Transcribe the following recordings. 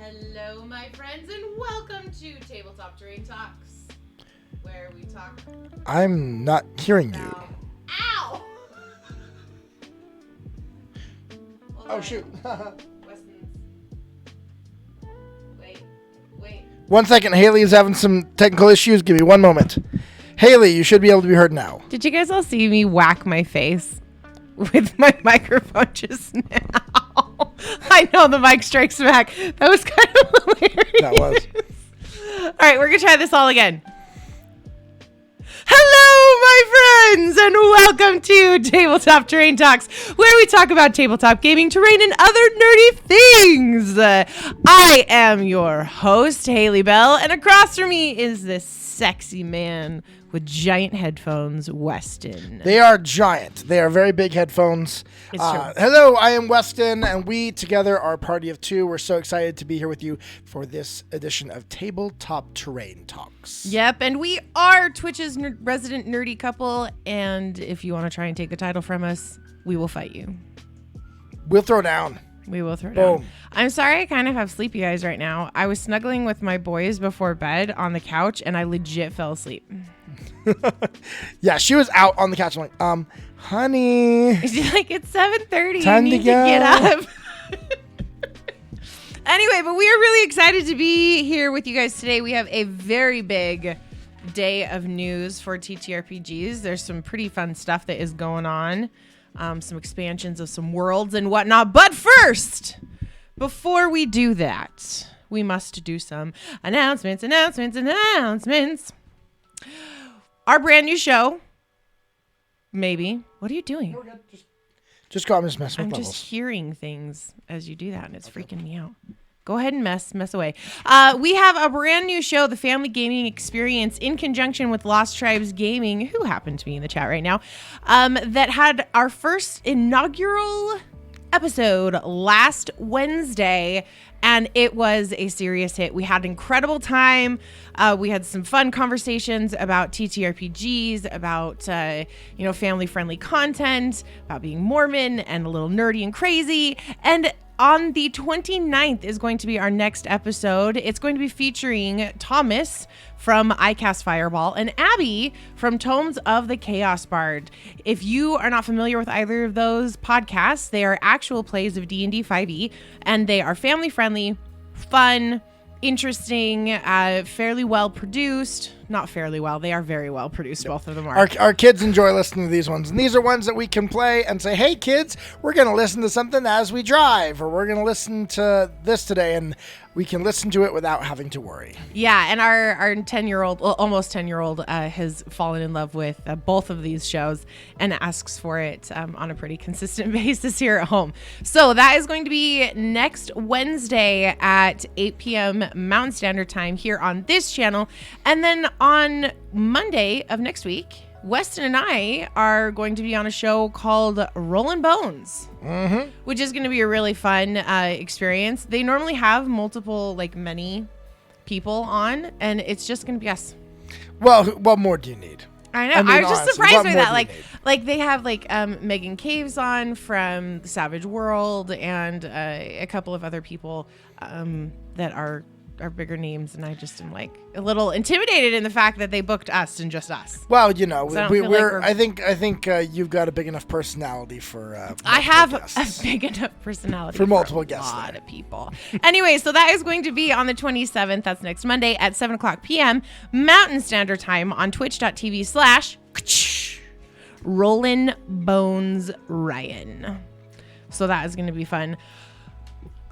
Hello, my friends, and welcome to Tabletop Terrain Talks, where we talk. I'm not hearing you. Ow! Oh, shoot. Weston's. Wait. 1 second. Hayley is having some technical issues. Give me 1 moment. Hayley, you should be able to be heard now. Did you guys all see me whack my face with my microphone just now? I know the mic strikes back. That was kind of hilarious. That was. All right, we're going to try this all again. Hello, my friends, and welcome to Tabletop Terrain Talks, where we talk about tabletop gaming, terrain, and other nerdy things. I am your host, Hayley Bell, and across from me is this sexy man with giant headphones, Weston. They are giant. They are very big headphones. It's true. Hello, I am Weston, and we together are a party of two. We're so excited to be here with you for this edition of Tabletop Terrain Talks. Yep, and we are Twitch's resident nerdy couple, and if you want to try and take the title from us, we will fight you. We'll throw down. We will throw Boom. down. I'm sorry I kind of have sleepy eyes right now. I was snuggling with my boys before bed on the couch, and I legit fell asleep. Yeah, she was out on the couch. I'm like, honey. She's like, it's 7:30. Time you need to to get go. up. Anyway, but we are really excited to be here with you guys today. We have a very big day of news for TTRPGs. There's some pretty fun stuff that is going on. Some expansions of some worlds and whatnot. But first, before we do that, we must do some announcements. Our brand new show. Maybe. What are you doing? Just go. I'm just messing with I'm levels. just hearing things as you do that, and it's freaking me out. Go ahead and mess away. We have a brand new show, The Family Gaming Experience, in conjunction with Lost Tribes Gaming, who happen to be in the chat right now, that had our first inaugural episode last Wednesday, and it was a serious hit. We had an incredible time. We had some fun conversations about TTRPGs, about family-friendly content, about being Mormon and a little nerdy and crazy. And on the 29th is going to be our next episode. It's going to be featuring Thomas from iCast Fireball and Abby from Tomes of the Chaos Bard. If you are not familiar with either of those podcasts, they are actual plays of D&D 5e, and they are family-friendly, fun, interesting, fairly well produced. Not fairly well. They are very well produced. Both of them are. Our kids enjoy listening to these ones. And these are ones that we can play and say, hey, kids, we're going to listen to something as we drive, or we're going to listen to this today. And we can listen to it without having to worry. Yeah, and our 10-year-old, well, almost 10-year-old, has fallen in love with both of these shows and asks for it on a pretty consistent basis here at home. So that is going to be next Wednesday at 8 p.m. Mountain Standard Time here on this channel. And then on Monday of next week, Weston and I are going to be on a show called Rollin' Bones, which is going to be a really fun experience. They normally have many people on, and it's just going to be us. Well, what more do you need? I know. I I was just honestly, surprised what by more that. do you Like they have Megan Caves on from the Savage World, and a couple of other people that are bigger names, and I just am like a little intimidated in the fact that they booked us and just us. Well, you know, So we're. I think you've got a big enough personality for. I have guests. a big enough personality For multiple a guests lot there. of people. Anyway, so that is going to be on the 27th. That's next Monday at 7 o'clock p.m. Mountain Standard Time on twitch.tv/Rollin' Bones Ryan. So that is going to be fun.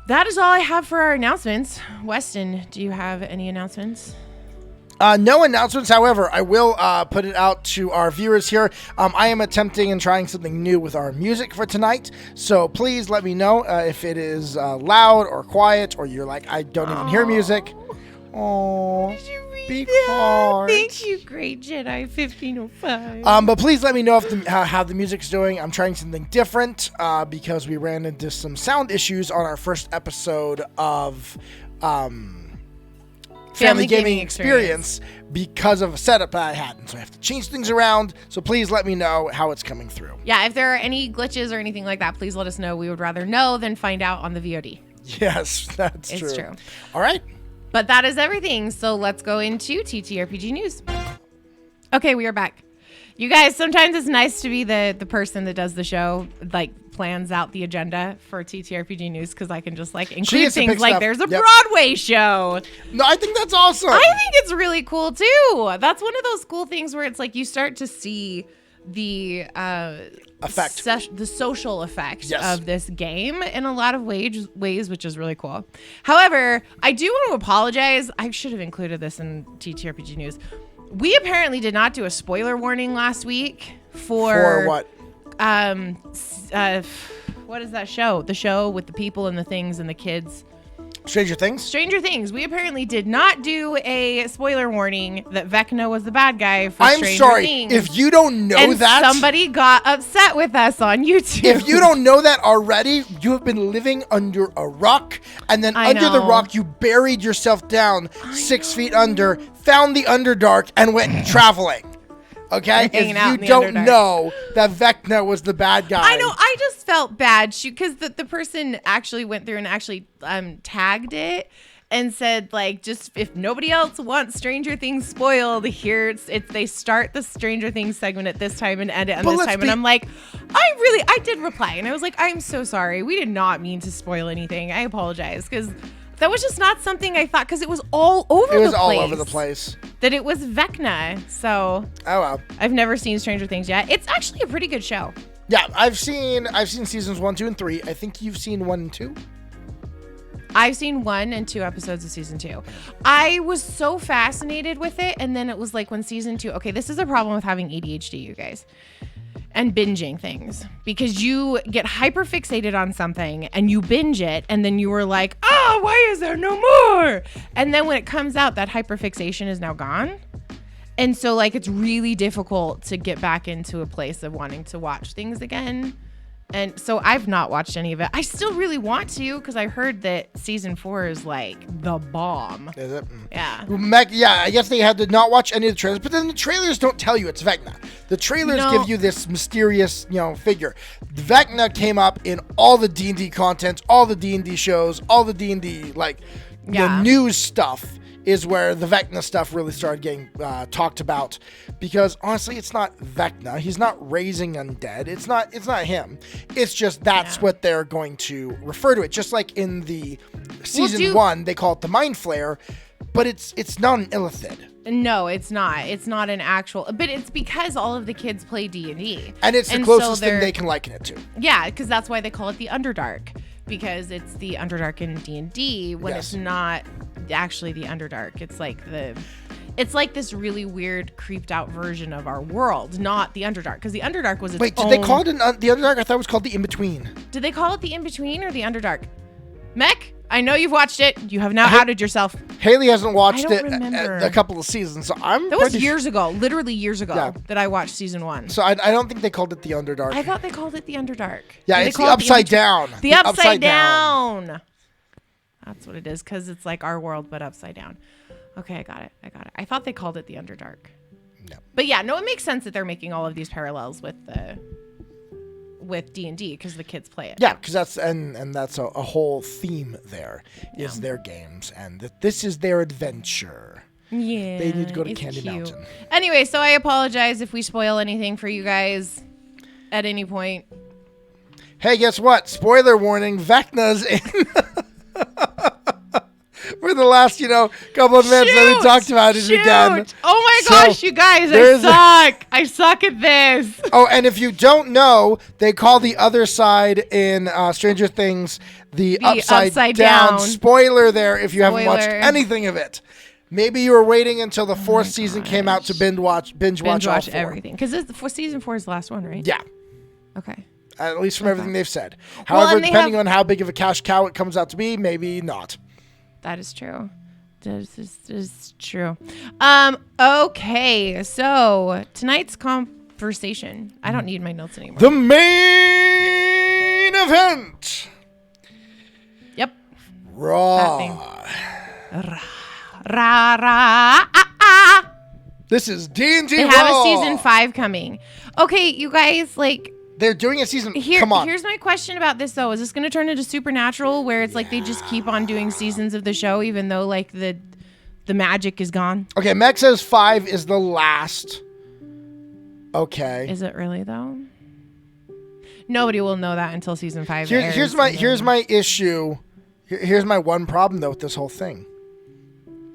That is all I have for our announcements. Weston, do you have any announcements? No announcements. However, I will put it out to our viewers here. I am attempting and trying something new with our music for tonight. So please let me know if it is loud or quiet, or you're like, I don't even hear music. Oh, be quiet. Thank you, Great Jedi 1505. But please let me know if how the music's doing. I'm trying something different because we ran into some sound issues on our first episode of Family Gaming Experience because of a setup that I had. And so I have to change things around. So please let me know how it's coming through. Yeah, if there are any glitches or anything like that, please let us know. We would rather know than find out on the VOD. Yes, that's It's true. All right. But that is everything. So let's go into TTRPG news. Okay, we are back. You guys, sometimes it's nice to be the person that does the show, like plans out the agenda for TTRPG news, because I can just like include things like there's a Broadway show. No, I think that's awesome. I think it's really cool too. That's one of those cool things where it's like you start to see the effect, the social effect of this game in a lot of ways, which is really cool. However, I do want to apologize. I should have included this in TTRPG news. We apparently did not do a spoiler warning last week for what? What is that show? The show with the people and the things and the kids. Stranger Things? Stranger Things. We apparently did not do a spoiler warning that Vecna was the bad guy for Stranger Things. If you don't know that. Somebody got upset with us on YouTube. If you don't know that already, you have been living under a rock. And then under the rock, you buried yourself down 6 feet under, found the Underdark, and went traveling. Okay? If you don't know that Vecna was the bad guy. I know. I just felt bad because the person actually went through and actually tagged it and said, like, just if nobody else wants Stranger Things spoiled, here they start the Stranger Things segment at this time and end it at this time. And I'm like, I did reply. And I was like, I'm so sorry. We did not mean to spoil anything. I apologize because that was just not something I thought, because it was all over the place. It was all over the place. That it was Vecna. So. Oh, wow. I've never seen Stranger Things yet. It's actually a pretty good show. Yeah, I've seen seasons 1, 2, and 3. I think you've seen 1 and 2. I've seen 1 and 2 episodes of season 2. I was so fascinated with it. And then it was like when season 2, okay, this is a problem with having ADHD, you guys. And binging things, because you get hyper fixated on something and you binge it, and then you were like, why is there no more? And then when it comes out, that hyper fixation is now gone. And so like it's really difficult to get back into a place of wanting to watch things again. And so I've not watched any of it. I still really want to, because I heard that season 4 is like the bomb. Is it? Yeah. Yeah, I guess they had to not watch any of the trailers, but then the trailers don't tell you it's Vecna. The trailers give you this mysterious, figure. Vecna came up in all the D&D content, all the D&D shows, all the D&D, the news stuff is where the Vecna stuff really started getting talked about, because honestly, it's not Vecna. He's not raising undead. It's not him. It's just that's what they're going to refer to it. Just like in the season 1, they call it the Mind Flayer, but it's not an Illithid. No, it's not. It's not an actual, but it's because all of the kids play D&D. And it's the closest thing they can liken it to. Yeah, because that's why they call it the Underdark, because it's the Underdark in D&D when it's not actually the Underdark. It's like this really weird, creeped out version of our world, not the Underdark, because the Underdark was its Wait, did they call it the Underdark? I thought it was called the In-Between. Did they call it the In-Between or the Underdark? Mech, I know you've watched it. You have now outed yourself. Haley hasn't watched it a couple of seasons, so that was years ago, literally years ago, that I watched season 1. So I don't think they called it the Underdark. I thought they called it the Underdark. Yeah, it's the Upside Down. The Upside Down. That's what it is, because it's like our world, but upside down. Okay, I got it. I thought they called it the Underdark. No. But yeah, no, it makes sense that they're making all of these parallels with D&D, because the kids play it. Yeah, because that's a whole theme there is their games, and this is their adventure. Yeah, they need to go to Candy Mountain. Anyway, so I apologize if we spoil anything for you guys at any point. Hey, guess what? Spoiler warning: Vecna's in. For the last, couple of minutes that we talked about it again. Oh my gosh, you guys, I suck at this. Oh, and if you don't know, they call the other side in Stranger Things the upside down. Spoiler there if you haven't watched anything of it. Maybe you were waiting until the 4th season came out to binge watch everything. Because season 4 is the last one, right? Yeah. Okay. At least from everything they've said. However, depending on how big of a cash cow it comes out to be, maybe not. That is true. This is true. Okay, so tonight's conversation. I don't need my notes anymore. The main event. Yep. Raw. Ra. This is D&D Raw. They have a season 5 coming. Okay, you guys, They're doing a season. Here, Come on. Here's my question about this though. Is this going to turn into Supernatural where it's like they just keep on doing seasons of the show even though like the magic is gone? Okay, Meg says 5 is the last. Okay. Is it really though? Nobody will know that until season 5 airs. Here's my issue. Here's my one problem though with this whole thing.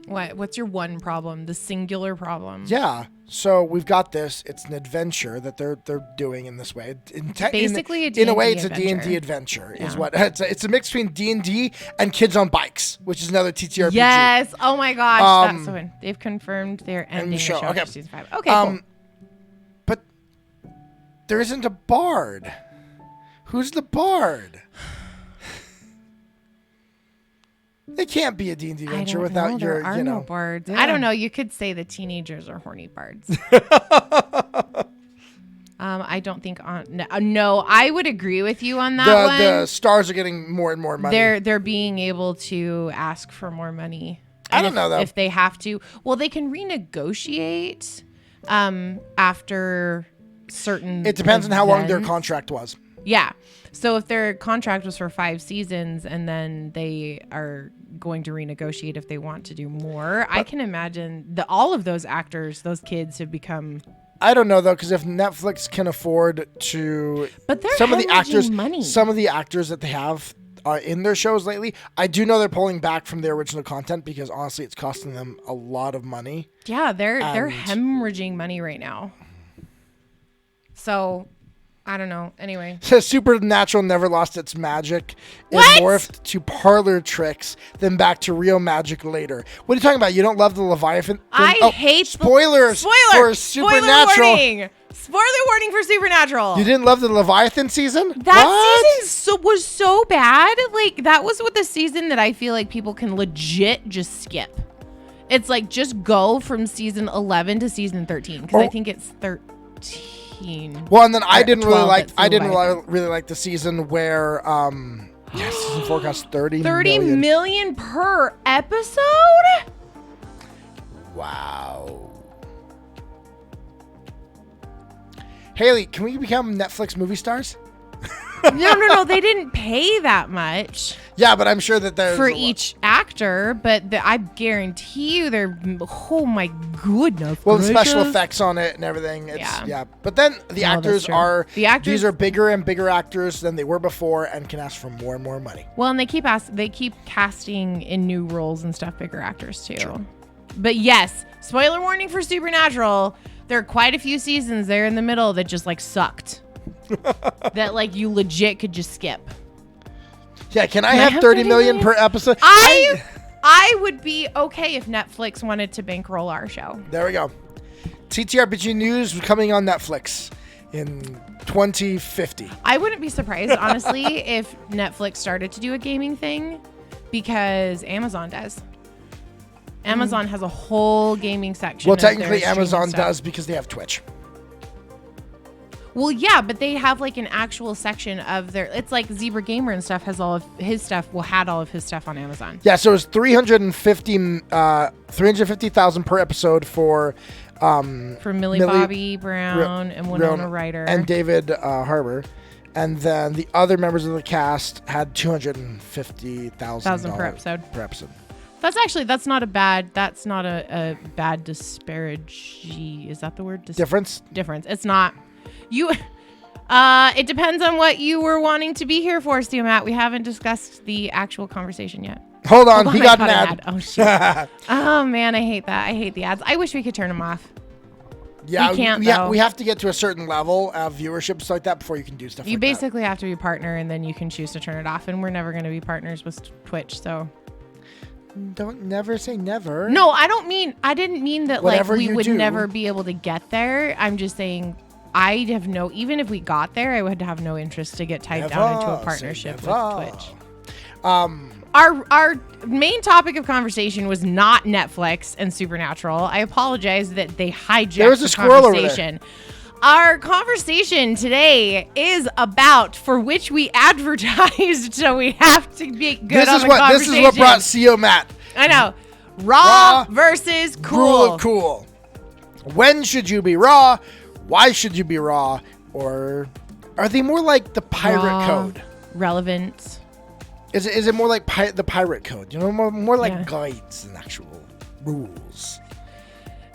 What's your one problem? The singular problem? Yeah. So we've got this. It's an adventure that they're doing in this way. Basically, in a way, it's a D&D adventure. Is what it's a mix between D&D and Kids on Bikes, which is another TTRPG. Yes. Oh my gosh. That's so they've confirmed they're ending the show okay. for season 5. Okay. Cool. But there isn't a bard. Who's the bard? It can't be a D&D adventure without there are no bards. I don't know. You could say the teenagers are horny bards. I don't think no, I would agree with you on that one. The stars are getting more and more money. They're being able to ask for more money. I don't know though. If they have to. Well, they can renegotiate after certain It depends on how long their events. contract was. Yeah. So if their contract was for 5 seasons and then they are going to renegotiate if they want to do more, I can imagine all of those actors, those kids have become. I don't know though, because if Netflix can afford to, but they're some of the actors, money. Some of the actors that they have in their shows lately, I do know they're pulling back from their original content because honestly, it's costing them a lot of money. Yeah, they're hemorrhaging money right now. So. I don't know. Anyway. Supernatural never lost its magic. It morphed to parlor tricks, then back to real magic later. What are you talking about? You don't love the Leviathan? I hate spoilers for Supernatural. Spoiler warning for Supernatural. You didn't love the Leviathan season? That season was so bad. Like, that was the season that I feel like people can legit just skip. It's like, just go from season 11 to season 13. Because I think it's 13. Well, and then I didn't really like the season where season 4 cost $30 million per episode. Wow. Haley, can we become Netflix movie stars? No, they didn't pay that much. Yeah, but I'm sure that there's for each actor, but I guarantee you they're, oh my goodness. Well, the special effects on it and everything. Yeah. But then these are bigger and bigger actors than they were before and can ask for more and more money. Well, and they keep casting in new roles and stuff, bigger actors too. True. But yes, spoiler warning for Supernatural. There are quite a few seasons there in the middle that just like sucked. That like you legit could just skip. Yeah, can I have $30 million per episode? I would be okay if Netflix wanted to bankroll our show. There we go. TTRPG news coming on Netflix in 2050. I wouldn't be surprised, honestly, if Netflix started to do a gaming thing because Amazon does. Amazon has a whole gaming section. Well, technically Amazon does because they have Twitch. Well, yeah, but they have like an actual section of their. It's like Zebra Gamer and stuff has all of his stuff. Had all of his stuff on Amazon. Yeah, so it's $350,000 per episode for Millie Bobby Brown and Winona Ryder and David Harbour, and then the other members of the cast had $250,000 per episode. That's not a bad disparage. Is that the word? Difference. It's not. It depends on what you were wanting to be here for, Steve Matt. We haven't discussed the actual conversation yet. Hold on, he got an ad. Oh, shit. Oh, man, I hate that. I hate the ads. I wish we could turn them off. Yeah, we can't, we have to get to a certain level of viewership stuff like that before you can do stuff like that. You basically have to be a partner, and then you can choose to turn it off, and we're never going to be partners with Twitch, so... Don't never say never. No, I didn't mean that Whatever we would do. never be able to get there. I'm just saying... even if we got there, I would have no interest to get tied down into a partnership with Twitch. Our main topic of conversation was not Netflix and Supernatural. I apologize that they hijacked there was a squirrel conversation. Over there. Our conversation today is about for which we advertised, so we have to be good on the conversation. This is what brought CEO Matt. I know. Raw versus cool. Rule of cool. When should you be raw? Why should you be raw? Or Are they more like the pirate Raw, code? Relevant. Is it more like the pirate code? You know, more like Yeah. guides than actual rules.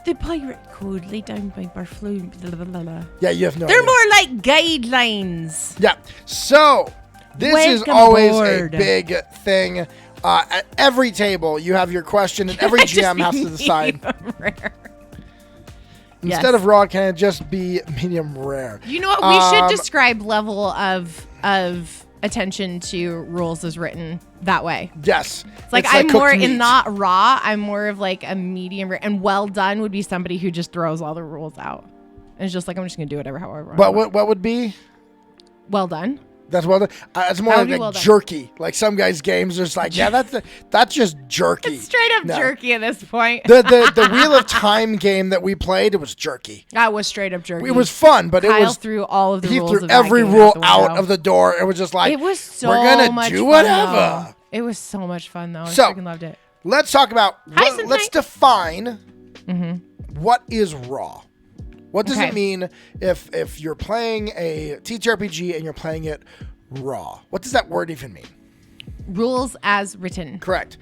The pirate code laid down by Barfleur. Yeah, you have no They're idea. more like guidelines. Yeah. So this is Welcome always aboard. a big thing. At every table, you have your question, and every GM has to decide. Rare. Instead Yes. of raw, can it just be medium rare? You know what? We should describe level of attention to rules as written that way. Yes. It's like I'm more in not raw. I'm more of like a medium rare, and well done would be somebody who just throws all the rules out and it's just like I'm just gonna do whatever, however. What would be? Well done. That's well done. It's more That like would be well done. jerky. Like some guys' games are just like, yeah, that's just jerky. It's straight up No. jerky at this point. The Wheel of Time game that we played, it was jerky. That was straight up jerky. It was fun, but Kyle it was threw all of the he rules. threw of that every game rule the out window. of the door. It was just like, It was so we're gonna much do fun, whatever. though. It was so much fun though. I So, freaking loved it. Let's talk about. Hi, Let's Sensei. define what is raw. What does Okay. it mean if you're playing a TTRPG and you're playing it raw? What does that word even mean? Rules as written. Correct.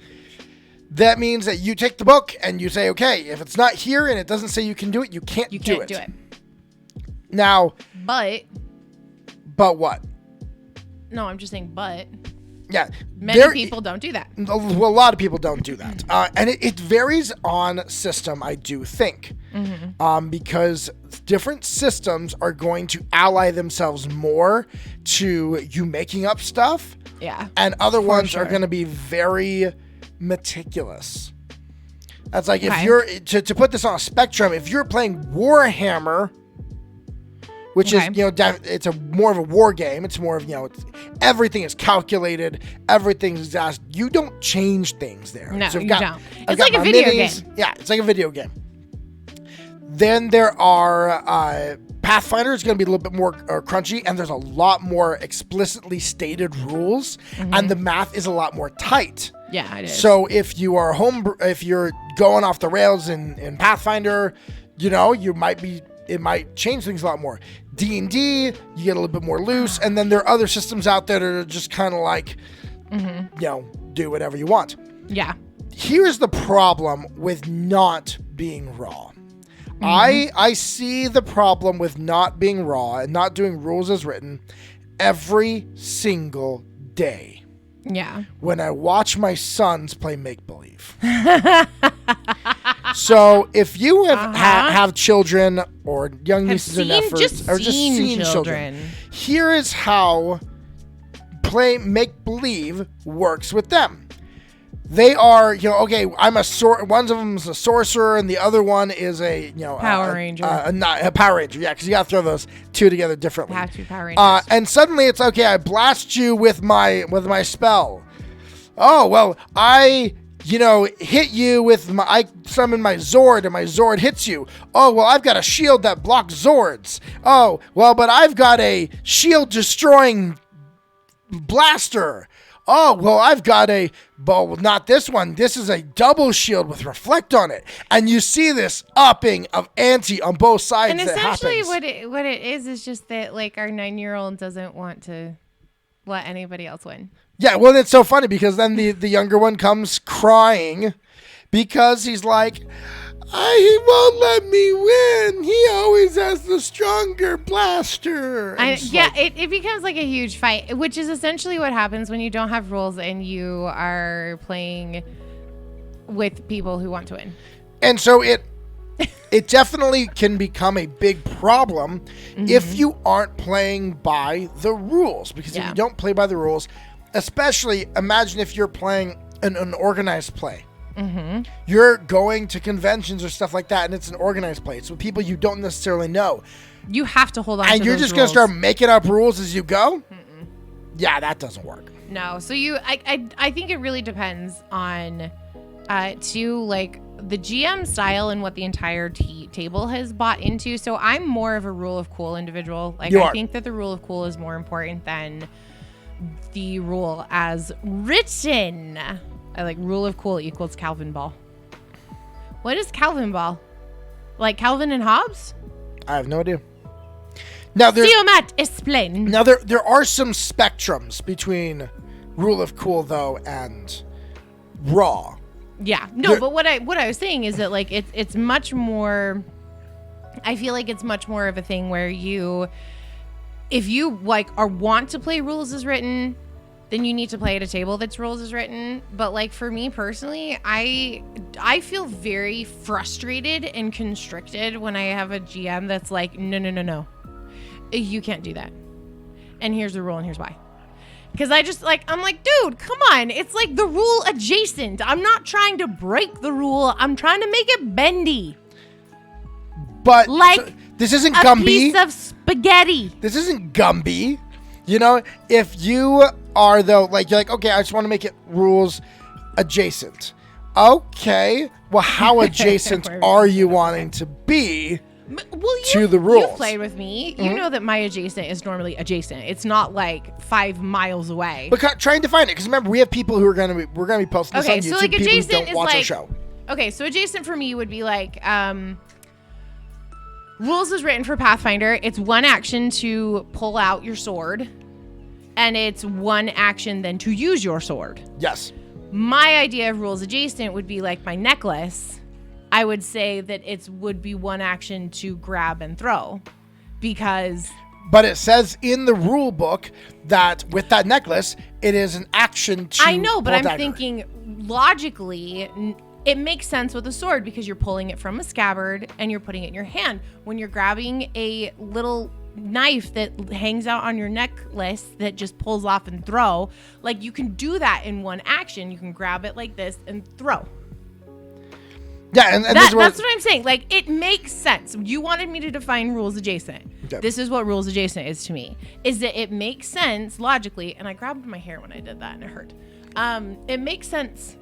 That means that you take the book and you say, okay, if it's not here and it doesn't say you can do it, you can't You do can't it. do it. Now, But but what? no, I'm just saying. But Yeah. many people don't do that. Well, a lot of people don't do that. And it varies on system, I do think. Because different systems are going to ally themselves more to you making up stuff. Yeah. And other ones are sure. going to be very meticulous. That's like if Okay. you're, to put this on a spectrum, if you're playing Warhammer, which is, Okay. it's a more of a war game. It's more of, everything is calculated. Everything's just, you don't change things there. No, I've you got- don't. I've It's got like a my video minis. game. Yeah, it's like a video game. Then there are Pathfinder is going to be a little bit more crunchy, and there's a lot more explicitly stated rules, and the math is a lot more tight. Yeah, it is. So if you are if you're going off the rails in Pathfinder, it might change things a lot more. D&D, you get a little bit more loose, and then there are other systems out there that are just kind of like, do whatever you want. yeah. Here's the problem with not being raw. I see the problem with not being raw and not doing rules as written every single day Yeah. when I watch my sons play make-believe. So if you have children or young nieces or nephews or just seen children, here is how make-believe works with them. They are, okay, I'm one of them is a sorcerer and the other one is a, Power Ranger. A Power Ranger, yeah, because you got to throw those two together differently. Have to be Power Rangers. And suddenly it's, okay, I blast you with my spell. Oh, well, I hit you with I summon my Zord and my Zord hits you. Oh, well, I've got a shield that blocks Zords. Oh, well, but I've got a shield destroying blaster. Oh, well, I've got not this one. This is a double shield with reflect on it. And you see this upping of ante on both sides. And that essentially happens. what it is just that like our 9-year-old doesn't want to let anybody else win. Yeah, well, it's so funny because then the younger one comes crying because he's like, he won't let me win. He always has the stronger blaster. It becomes like a huge fight, which is essentially what happens when you don't have rules and you are playing with people who want to win. And so it definitely can become a big problem if you aren't playing by the rules. Because if you don't play by the rules, especially imagine if you're playing an organized play. You're going to conventions or stuff like that, and it's an organized play. It's with people you don't necessarily know. You have to hold on and to you're those just going to rules. start making up rules as you go? Yeah, that doesn't work. No. So I think it really depends on the GM style and what the entire table has bought into. So I'm more of a rule of cool individual. I think that the rule of cool is more important than the rule as written. I like rule of cool equals Calvin Ball. What is Calvin Ball? Like Calvin and Hobbes? I have no idea. Now there, Matt, explain. Now there are some spectrums between Rule of Cool though and Raw. Yeah, no, but what I was saying is that like it's much more. I feel like it's much more of a thing where if you like want to play rules as written, then you need to play at a table that's rules as written. But like for me personally, I feel very frustrated and constricted when I have a GM that's like, no, you can't do that, and here's the rule and here's why. Because I'm like, dude, come on. It's like the rule adjacent. I'm not trying to break the rule. I'm trying to make it bendy. But like this isn't a Gumby. piece of spaghetti. This isn't Gumby. You know, if you are though, like you're like, okay, I just want to make it rules adjacent. Okay, well, how adjacent are you wanting to be? To the rules. You've played with me. You know that my adjacent is normally adjacent. It's not like 5 miles away. But trying to find it, because remember, we have people who are going to be posting this on YouTube. So like people adjacent who don't is watch like, our show. Okay, so adjacent for me would be like rules is written for Pathfinder. It's 1 action to pull out your sword, and it's 1 action then to use your sword. Yes. My idea of rules adjacent would be like my necklace. I would say that it would be 1 action to grab and throw, because. But it says in the rule book that with that necklace, it is an action to. I know, but I'm dagger. thinking logically, it makes sense with a sword because you're pulling it from a scabbard and you're putting it in your hand. When you're grabbing a little knife that hangs out on your necklace that just pulls off and throw, like you can do that in 1 action. You can grab it like this and throw. Yeah, and that's what I'm saying. Like, it makes sense. You wanted me to define rules adjacent. Okay. This is what rules adjacent is to me. Is that it makes sense logically, and I grabbed my hair when I did that and it hurt. It makes sense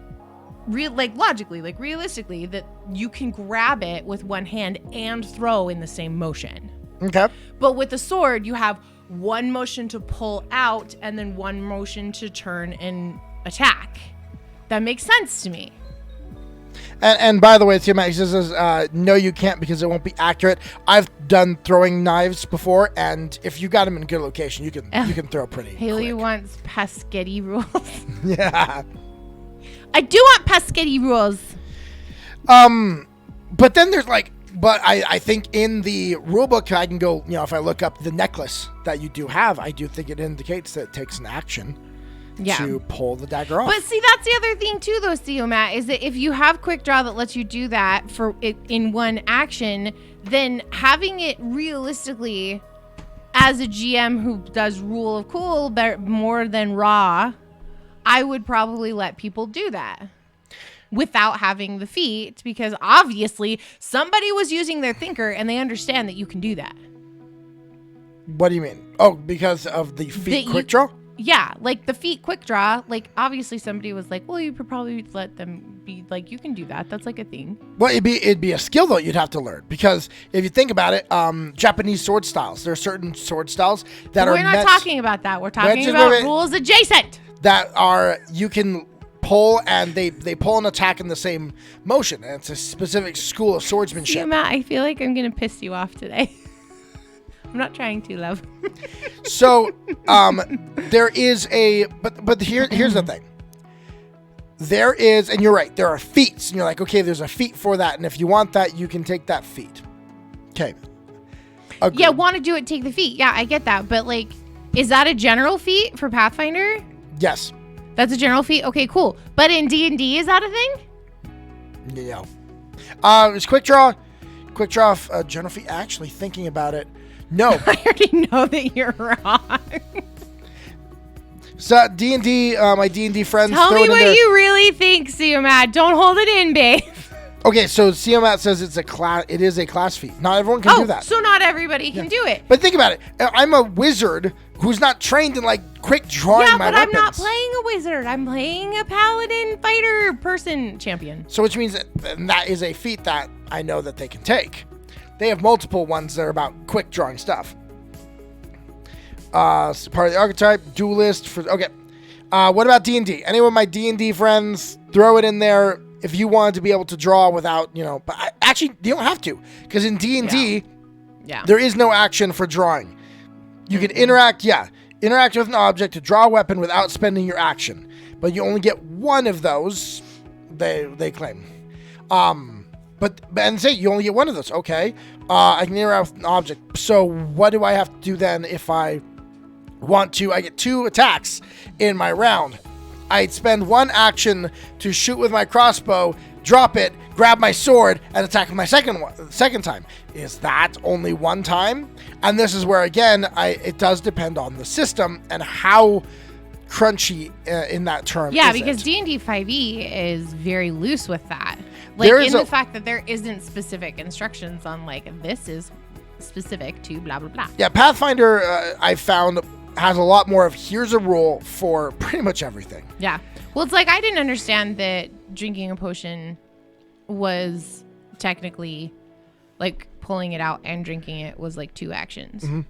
logically, like realistically, that you can grab it with 1 hand and throw in the same motion. Okay. But with the sword, you have 1 motion to pull out and then 1 motion to turn and attack. That makes sense to me. And by the way, Matt, he says, no, you can't because it won't be accurate. I've done throwing knives before, and if you got them in a good location, you can throw pretty Haley quick. wants Paschetti rules. Yeah. I do want Paschetti rules. But then there's I think in the rule book, I can go, if I look up the necklace that you do have, I do think it indicates that it takes an action. Yeah. To pull the dagger off. But see, that's the other thing too, though, Theo Matt, is that if you have quick draw that lets you do that for it in 1 action, then having it realistically as a GM who does Rule of Cool more than Raw, I would probably let people do that without having the feat, because obviously somebody was using their thinker and they understand that you can do that. What do you mean? Oh, because of the feat quick draw? Yeah, like the feat quick draw, like obviously somebody was like, well, you could probably let them be like, you can do that. That's like a thing. Well, it'd be a skill though you'd have to learn, because if you think about it, Japanese sword styles, there are certain sword styles that We're not talking about that. We're talking about rules adjacent. That are, you can pull and they pull and attack in the same motion. And it's a specific school of swordsmanship. See, Matt, I feel like I'm going to piss you off today. I'm not trying to, love. So, there is but here's the thing. There is, and you're right, there are feats, and you're like, okay, there's a feat for that, and if you want that, you can take that feat. Okay. Agreed. Yeah, want to do it, take the feat. Yeah, I get that, but like, is that a general feat for Pathfinder? Yes. That's a general feat? Okay, cool. But in D&D, is that a thing? Yeah. It's quick draw, general feat. Actually, thinking about it, no. I already know that you're wrong. So D&D, my D&D friends. Tell me what you really think, Siamat. Don't hold it in, babe. Okay, so Siamat says it's a class. It is a class feat. Not everyone can do that. So not everybody can do it. But think about it. I'm a wizard who's not trained in quick drawing my weapons. Yeah, but I'm not playing a wizard. I'm playing a paladin fighter person champion. So which means that is a feat that I know that they can take. They have multiple ones that are about quick drawing stuff. Part of the archetype, duelist. Okay. What about D&D? Anyone of my D&D friends, throw it in there if you wanted to be able to draw without, but actually, you don't have to. Because in D&D, there is no action for drawing. You can interact with an object to draw a weapon without spending your action. But you only get one of those, they claim. And say you only get one of those. Okay. I can interact with an object. So what do I have to do then if I want to? I get 2 attacks in my round. I'd spend 1 action to shoot with my crossbow, drop it, grab my sword, and attack with my second time. Is that only 1 time? And this is where, again, it does depend on the system and how crunchy in that term. Yeah, is because it. D&D 5e is very loose with that. Like, in the fact that there isn't specific instructions on, like, this is specific to blah, blah, blah. Yeah, Pathfinder, I found, has a lot more of here's a rule for pretty much everything. Yeah. Well, it's like I didn't understand that drinking a potion was technically, like, pulling it out and drinking it was, like, 2 actions. Mm-hmm.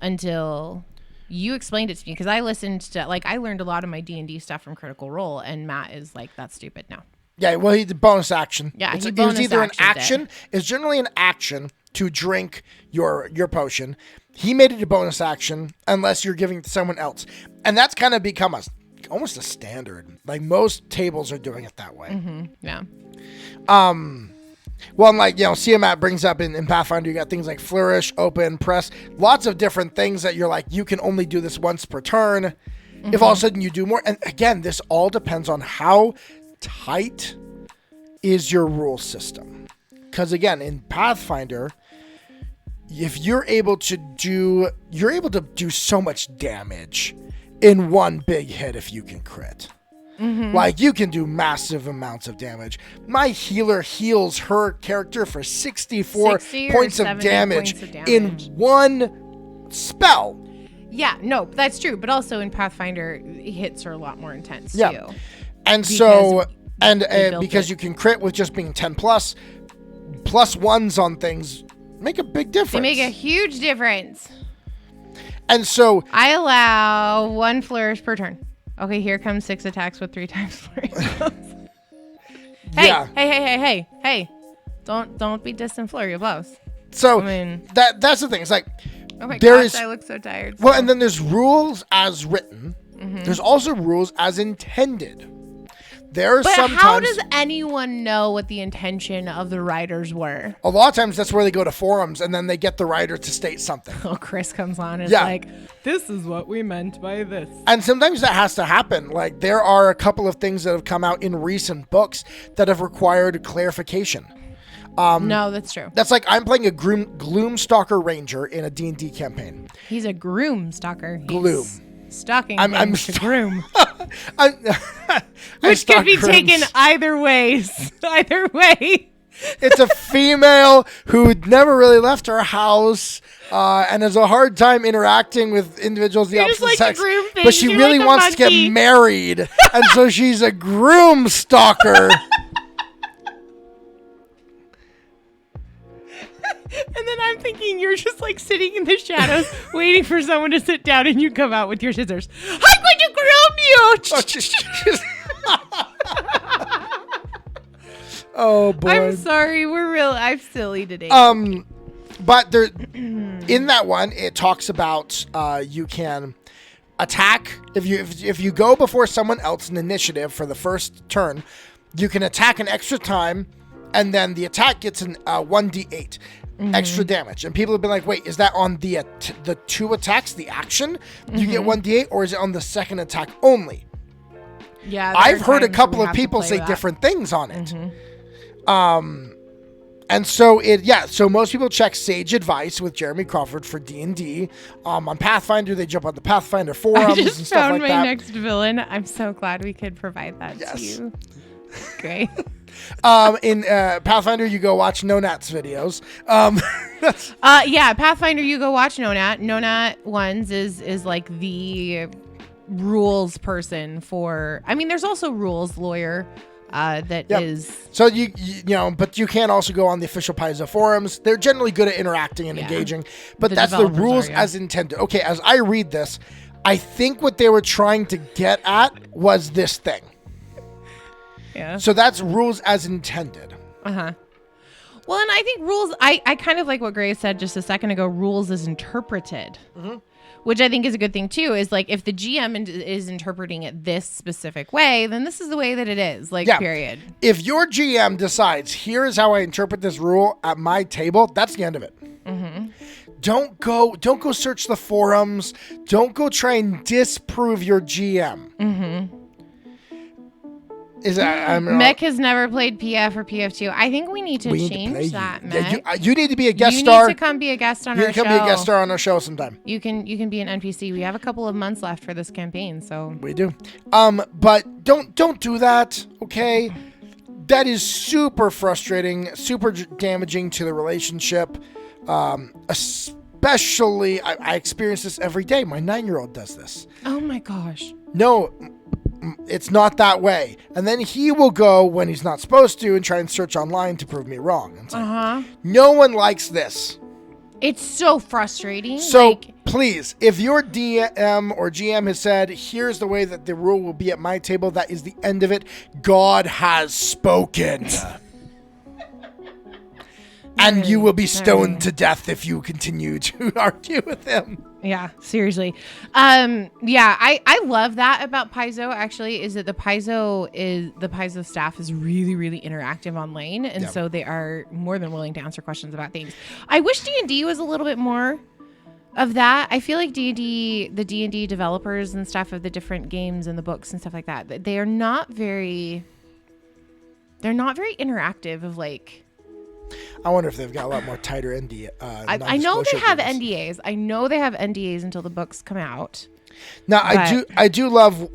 Until you explained it to me. Because I listened to, like, I learned a lot of my D&D stuff from Critical Role. And Matt is like, that's stupid now. Yeah, well, he did bonus action. Yeah, it was either an action. It's generally an action to drink your potion. He made it a bonus action unless you're giving it to someone else, and that's kind of become almost a standard. Like most tables are doing it that way. Mm-hmm. Yeah. Well, and like Matt brings up in Pathfinder, you got things like flourish, open, press, lots of different things that you're like you can only do this once per turn. Mm-hmm. If all of a sudden you do more, and again, this all depends on how tight is your rule system, because again in Pathfinder, if you're able to do so much damage in one big hit if you can crit. Mm-hmm. Like you can do massive amounts of damage. My healer heals her character for 64 points of damage in one spell. Yeah, no, that's true, but also in Pathfinder hits are a lot more intense too. And because you can crit with just being 10 plus ones on things make a big difference. They make a huge difference. And so I allow 1 flourish per turn. Okay, here comes 6 attacks with 3 times flourish. Hey. Don't be distant flurry of blows. So that's the thing. It's like, oh my gosh, I look so tired. Well, and then there's rules as written. Mm-hmm. There's also rules as intended. But how does anyone know what the intention of the writers were? A lot of times that's where they go to forums and then they get the writer to state something. Oh, Chris comes on and is like, this is what we meant by this. And sometimes that has to happen. Like there are a couple of things that have come out in recent books that have required clarification. No, that's true. That's like I'm playing a Gloomstalker Ranger in a D&D campaign. He's a groom stalker. Gloom. Stalking I'm to groom. Which could be taken either way. Either way. It's a female who never really left her house and has a hard time interacting with individuals of the opposite sex. But she really wants to get married. And so she's a groom stalker. And then I'm thinking you're just like sitting in the shadows waiting for someone to sit down and you come out with your scissors. I'm going to groom you! Oh boy. I'm sorry, I'm silly today. But there in that one it talks about you can attack if you go before someone else in initiative for the first turn, you can attack an extra time and then the attack gets an 1d8. Mm-hmm. Extra damage, and people have been like, wait, is that on the 2 attacks, the action you get 1d8, or is it on the second attack only? Yeah, I've heard a couple of people say different things on it. Mm-hmm. And so so most people check Sage Advice with Jeremy Crawford for D&D. On Pathfinder, they jump on the Pathfinder forums and stuff like that. I just found my next villain. I'm so glad we could provide that to you. Great. In Pathfinder, you go watch Nonat's videos. Pathfinder, you go watch Nonat. Nonat ones is like the rules person for. I mean, there's also rules lawyer. Is so you but you can also go on the official Paizo forums. They're generally good at interacting and engaging, but that's the rules as intended. Okay, as I read this, I think what they were trying to get at was this thing. Yeah. So that's rules as intended. Uh-huh. Well, and I think rules, I kind of like what Grace said just a second ago, rules is interpreted, which I think is a good thing too, is like if the GM is interpreting it this specific way, then this is the way that it is, like, period. If your GM decides, here is how I interpret this rule at my table, that's the end of it. Don't go search the forums. Don't go try and disprove your GM. Mech has never played PF or PF2. I think we need to change that, Mech. Yeah, you need to be a guest star. You need to come be a guest on our show. You can be a guest star on our show sometime. You can be an NPC. We have a couple of months left for this campaign, so we do. But don't do that, okay? That is super frustrating, super damaging to the relationship. Especially, I experience this every day. My 9-year-old does this. Oh my gosh. No, it's not that way. And then he will go when he's not supposed to and try and search online to prove me wrong. It's like, no one likes this. It's so frustrating. So please, if your DM or GM has said, here's the way that the rule will be at my table, that is the end of it. God has spoken. And you will be stoned to death if you continue to argue with him. Yeah, seriously. I love that about Paizo, actually, is that the Paizo staff is really, really interactive online. And so they are more than willing to answer questions about things. I wish D&D was a little bit more of that. I feel like the D&D developers and stuff of the different games and the books and stuff like that, they're not very interactive of like, I wonder if they've got a lot more tighter NDA. I know they have NDAs. I know they have NDAs until the books come out. Now, I do love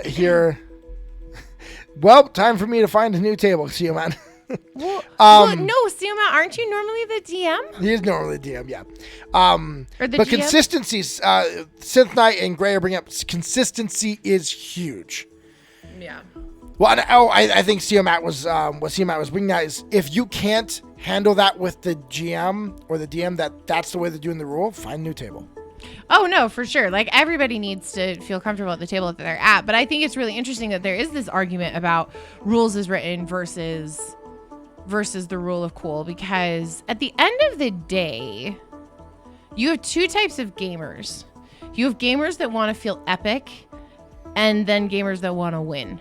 here. Well, time for me to find a new table, Siamat. No, Siamat, aren't you normally the DM? He is normally the DM, yeah. Or the but GM? consistencies, Synth Knight and Gray are bringing up, consistency is huge. Yeah. Well, I think Siamat was bringing that is, if you can't handle that with the GM or the DM, that's the way they're doing the rule, find a new table. Oh, no, for sure. Like, everybody needs to feel comfortable at the table that they're at. But I think it's really interesting that there is this argument about rules as written versus the rule of cool, because at the end of the day, you have two types of gamers. You have gamers that want to feel epic, and then gamers that want to win.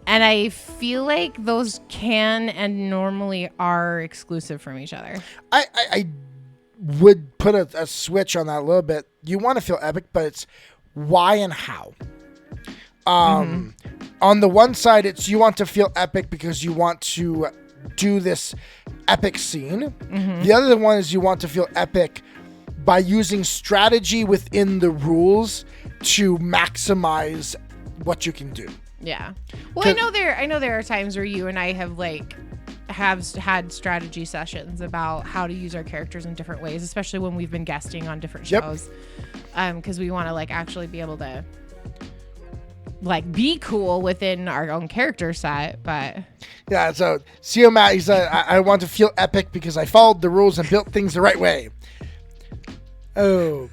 And I feel like those can and normally are exclusive from each other. I would put a switch on that a little bit. You want to feel epic, but it's why and how. On the one side, it's you want to feel epic because you want to do this epic scene. The other one is you want to feel epic by using strategy within the rules to maximize what you can do. Yeah. Well, I know there are times where you and I have had strategy sessions about how to use our characters in different ways, especially when we've been guesting on different shows. Because we want to actually be able to be cool within our own character set. But yeah, so Siamat, he said, I want to feel epic because I followed the rules and built things the right way. Oh.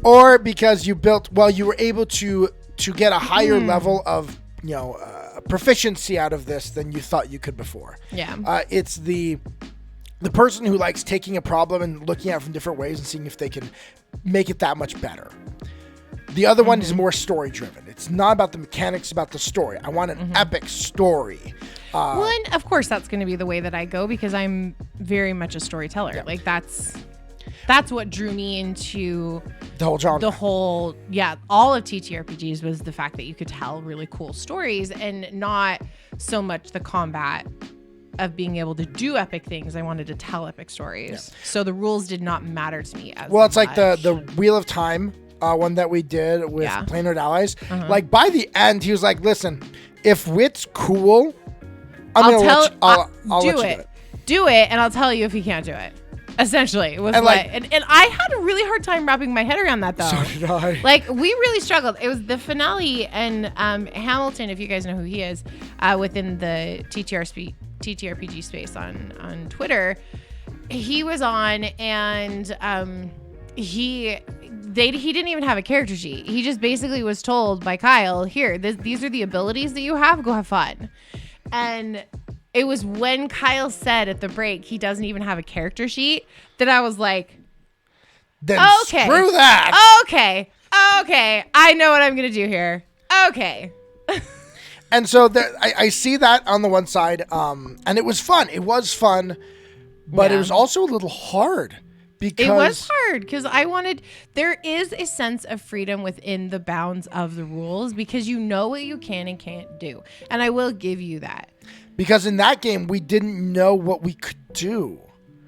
Or because you were able to get a higher level of, proficiency out of this than you thought you could before. Yeah. It's the person who likes taking a problem and looking at it from different ways and seeing if they can make it that much better. The other one is more story driven. It's not about the mechanics, about the story. I want an epic story. Well, and of course that's going to be the way that I go because I'm very much a storyteller. Yeah. That's what drew me into the whole genre. All of TTRPGs was the fact that you could tell really cool stories and not so much the combat of being able to do epic things. I wanted to tell epic stories. Yeah. So the rules did not matter to me as much. It's like the Wheel of Time one that we did with Planar Allies. Like by the end, he was like, listen, if Wit's cool, I'll let you do it. Do it, and I'll tell you if you can't do it. Essentially, it was and I had a really hard time wrapping my head around that, though. So did I. We really struggled. It was the finale, and Hamilton, if you guys know who he is, within the TTRPG space on Twitter, he was on, and he didn't even have a character sheet. He just basically was told by Kyle, here, these are the abilities that you have. Go have fun, and it was when Kyle said at the break he doesn't even have a character sheet that I was like, Then okay, screw that. Okay, I know what I'm gonna do here. Okay. And so I see that on the one side, and it was fun. It was fun, but it was also a little hard. Because it was hard because there is a sense of freedom within the bounds of the rules because you know what you can and can't do. And I will give you that. Because in that game, we didn't know what we could do.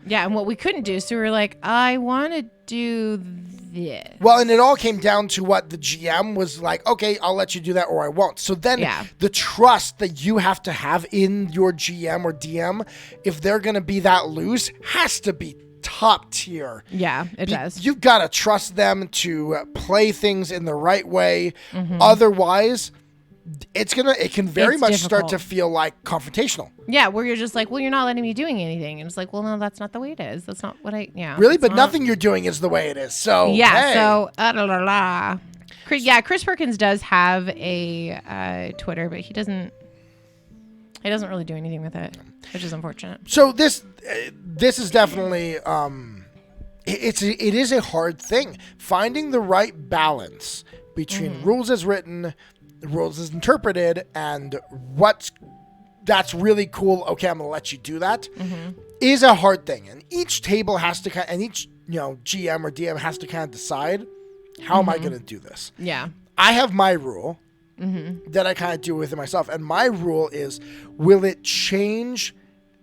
Yeah, and what we couldn't do. So we were like, I want to do this. Well, and it all came down to what the GM was like, okay, I'll let you do that or I won't. So then the trust that you have to have in your GM or DM, if they're going to be that loose, has to be top tier. Yeah, it does. You've got to trust them to play things in the right way. Otherwise, it can very much start to feel like confrontational. Yeah, where you're just like, well, you're not letting me doing anything. And it's like, well, no, that's not the way it is. That's not what Really? But nothing you're doing is the way it is. So, yeah, so, Chris Perkins does have a Twitter, but he doesn't really do anything with it, which is unfortunate. So this is definitely it is a hard thing, finding the right balance between rules as written, rules as interpreted, and that's really cool. Okay, I'm gonna let you do that. Is a hard thing, and each table has to and each GM or DM has to kind of decide how am I gonna do this. Yeah, I have my rule. That I kind of do with it myself. And my rule is, will it change,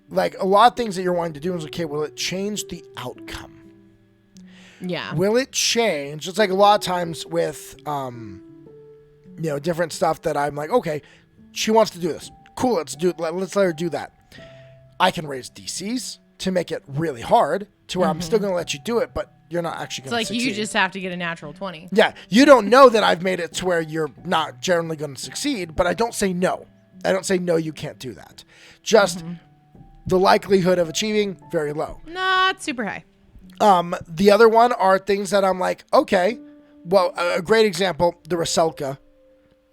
like a lot of things that you're wanting to do is, okay, will it change the outcome? Yeah. Will it change? It's like a lot of times with, different stuff that I'm like, okay, she wants to do this. Cool, let's let her do that. I can raise DCs to make it really hard to where I'm still going to let you do it, but you're not actually going to succeed. It's like you just have to get a natural 20. Yeah. You don't know that I've made it to where you're not generally going to succeed, but I don't say no. I don't say no, you can't do that. Just the likelihood of achieving, very low. Not super high. The other one are things that I'm like, okay, well, a great example, the Rusalka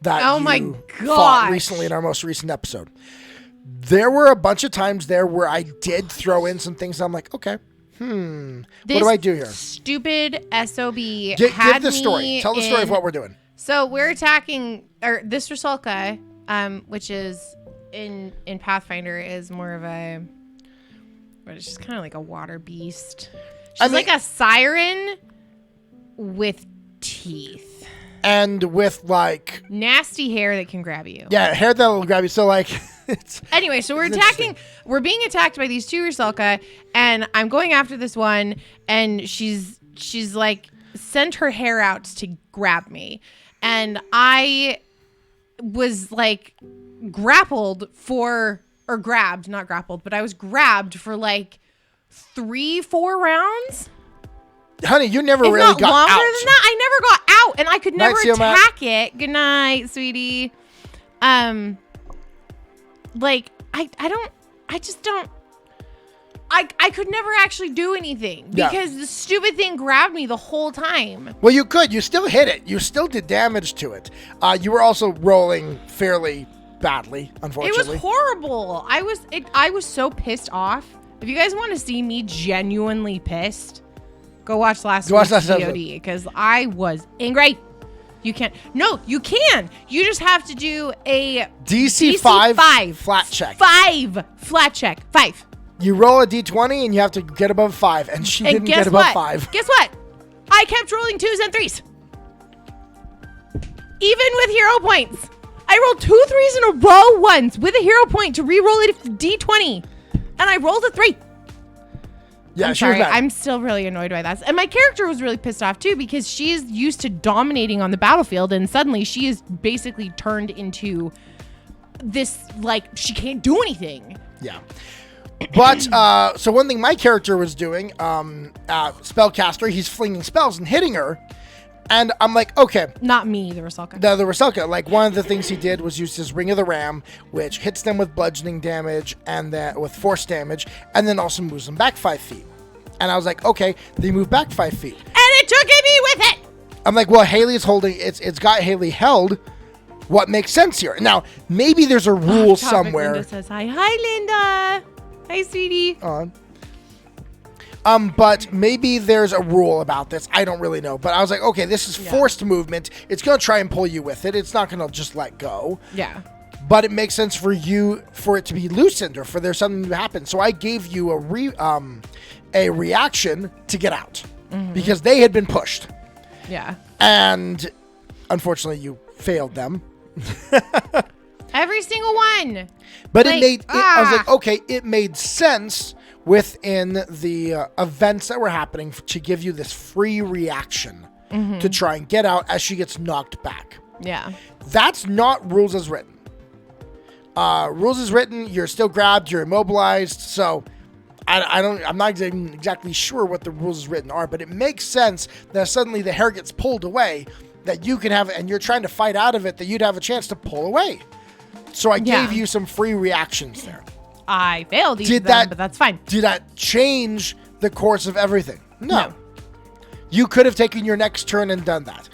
that you fought recently in our most recent episode. There were a bunch of times there where I did throw in some things. I'm like, okay, what do I do here? Stupid SOB Give the story. Tell the story of what we're doing. So we're attacking, or this Rusalka, which is in Pathfinder is more of it's just kind of like a water beast. She's like a siren with teeth. And with like nasty hair that can grab you. Yeah, hair that will grab you. So like anyway, so we're being attacked by these two Rusalka, and I'm going after this one, and she's like sent her hair out to grab me. And I was like grabbed, not grappled, but I was grabbed for like 3-4 rounds. Honey, you never really got out. Longer than that, I never got out, and I could never attack it. Good night, sweetie. Like I could never actually do anything because the stupid thing grabbed me the whole time. Well, you could. You still hit it. You still did damage to it. You were also rolling fairly badly, unfortunately. It was horrible. I was so pissed off. If you guys want to see me genuinely pissed, go watch last week's VOD because I was angry. You can't. No, you can. You just have to do a DC 5 flat check. 5 flat check. 5. You roll a D20 and you have to get above 5, and she didn't get above 5. Guess what? I kept rolling 2s and 3s. Even with hero points. I rolled 2 3s in a row once with a hero point to re-roll it D20. And I rolled a 3. Yeah, I'm sorry. I'm still really annoyed by that. And my character was really pissed off too because she's used to dominating on the battlefield, and suddenly she is basically turned into this, like, she can't do anything. Yeah. But, so one thing my character was doing, spellcaster, he's flinging spells and hitting her. And I'm like, okay. Not me, the Rusalka. The Rusalka. Like, one of the things he did was use his Ring of the Ram, which hits them with bludgeoning damage and then with force damage, and then also moves them back 5 feet. And I was like, okay, they move back 5 feet. And it took me with it. I'm like, well, Hayley's holding, it's got Hayley held, what makes sense here. Now, maybe there's a rule somewhere. Linda says hi. Hi, Linda. Hi, sweetie. But maybe there's a rule about this. I don't really know. But I was like, okay, this is forced movement. It's going to try and pull you with it. It's not going to just let go. Yeah. But it makes sense for it to be loosened or for there's something to happen. So I gave you a reaction to get out because they had been pushed. Yeah. And unfortunately, you failed them. Every single one. But I was like, okay, it made sense within the events that were happening to give you this free reaction to try and get out as she gets knocked back. Yeah. That's not rules as written. Rules as written, you're still grabbed, you're immobilized. So I'm not exactly sure what the rules as written are, but it makes sense that suddenly the hair gets pulled away, that you can have, and you're trying to fight out of it, that you'd have a chance to pull away. So I gave you some free reactions there. I failed each of them, but that's fine. Did that change the course of everything? No. You could have taken your next turn and done that.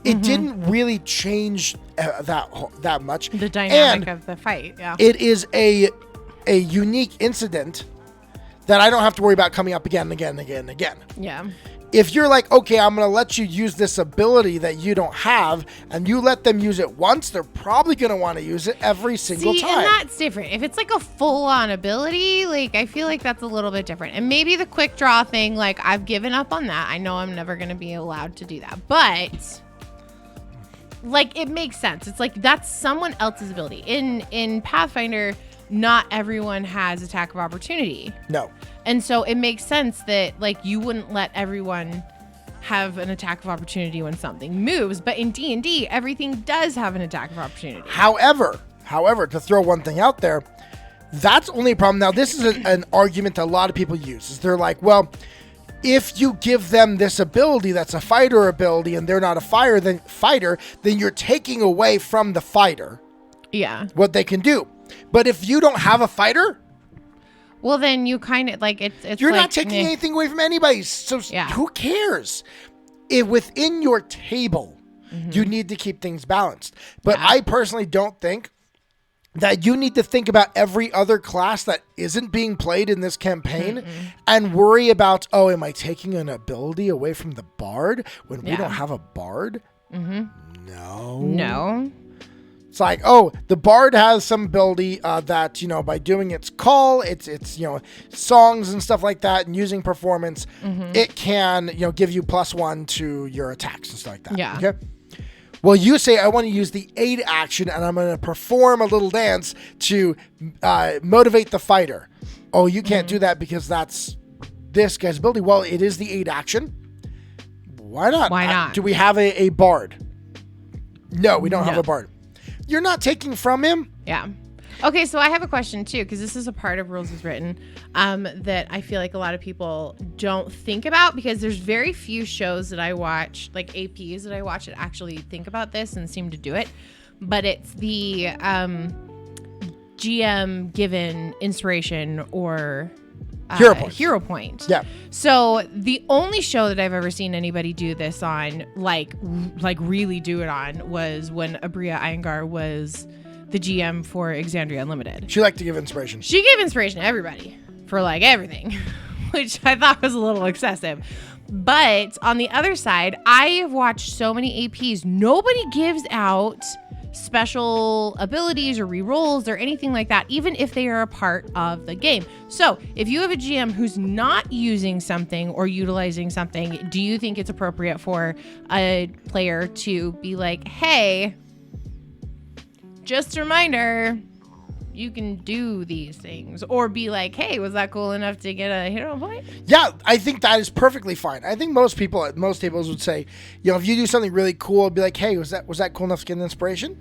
It didn't really change that much. The dynamic of the fight, yeah. It is a unique incident that I don't have to worry about coming up again and again and again and again. Yeah. If you're like, okay, I'm going to let you use this ability that you don't have, and you let them use it once, they're probably going to want to use it every single time. And that's different. If it's like a full-on ability, like I feel like that's a little bit different. And maybe the quick draw thing, like I've given up on that. I know I'm never going to be allowed to do that. But like it makes sense. It's like that's someone else's ability. In Pathfinder, not everyone has attack of opportunity. No. And so it makes sense that like you wouldn't let everyone have an attack of opportunity when something moves, but in D&D everything does have an attack of opportunity. However, to throw one thing out there, that's only a problem. Now this is an argument that a lot of people use. Is they're like, well, if you give them this ability that's a fighter ability and they're not a fighter, then you're taking away from the fighter what they can do. But if you don't have a fighter, well, then you kind of like it's. You're like, not taking anything away from anybody. So who cares? If within your table, you need to keep things balanced. But I personally don't think that you need to think about every other class that isn't being played in this campaign and worry about, oh, am I taking an ability away from the bard when we don't have a bard? No. It's like, oh, the bard has some ability that, by doing its call, its songs and stuff like that and using performance, it can, give you +1 to your attacks and stuff like that. Yeah. Okay. Well, you say, I want to use the aid action and I'm going to perform a little dance to motivate the fighter. Oh, you can't do that because that's this guy's ability. Well, it is the aid action. Why not? Why not? Do we have a bard? No, we don't have a bard. You're not taking from him. Yeah. Okay, so I have a question too, because this is a part of Rules as Written that I feel like a lot of people don't think about, because there's very few shows that I watch, like APs that I watch, that actually think about this and seem to do it. But it's the GM given inspiration or hero point. Yeah. So the only show that I've ever seen anybody do this on, like really do it on, was when Abria Iyengar was the GM for Exandria Unlimited. She liked to give inspiration. She gave inspiration to everybody for like everything, which I thought was a little excessive. But on the other side, I have watched so many APs. Nobody gives out special abilities or rerolls or anything like that, even if they are a part of the game. So if you have a GM who's not using something or utilizing something, do you think it's appropriate for a player to be like, hey, just a reminder, you can do these things, or be like, hey, was that cool enough to get a hero point? Yeah, I think that is perfectly fine. I think most people at most tables would say, if you do something really cool, be like, hey, was that cool enough to get an inspiration?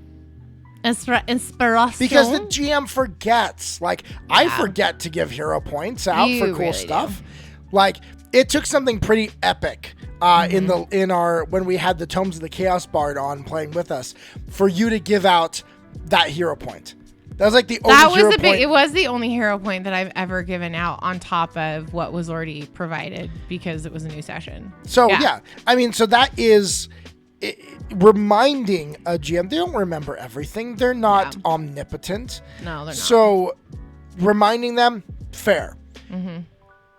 Inspiration. Because the GM forgets. Like, I forget to give hero points out for cool really stuff. Do. Like, it took something pretty epic when we had the Tomes of the Chaos Bard on playing with us for you to give out that hero point. That was like the only hero point. It was the only hero point that I've ever given out on top of what was already provided because it was a new session. So, yeah. I mean, so that is reminding a GM, they don't remember everything. They're not omnipotent. No, they're not. So reminding them, fair. Mm-hmm.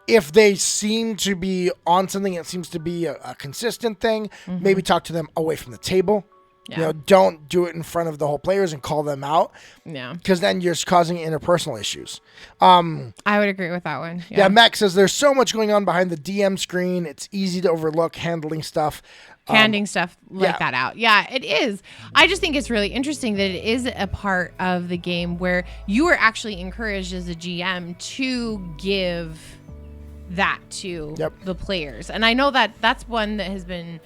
If they seem to be on something, it seems to be a consistent thing, maybe talk to them away from the table. Yeah. You know, don't do it in front of the whole players and call them out. Yeah. Because then you're just causing interpersonal issues. I would agree with that one. Yeah, Max says there's so much going on behind the DM screen. It's easy to overlook handling stuff. Handing stuff like that out. Yeah, it is. I just think it's really interesting that it is a part of the game where you are actually encouraged as a GM to give that to the players. And I know that that's one that has been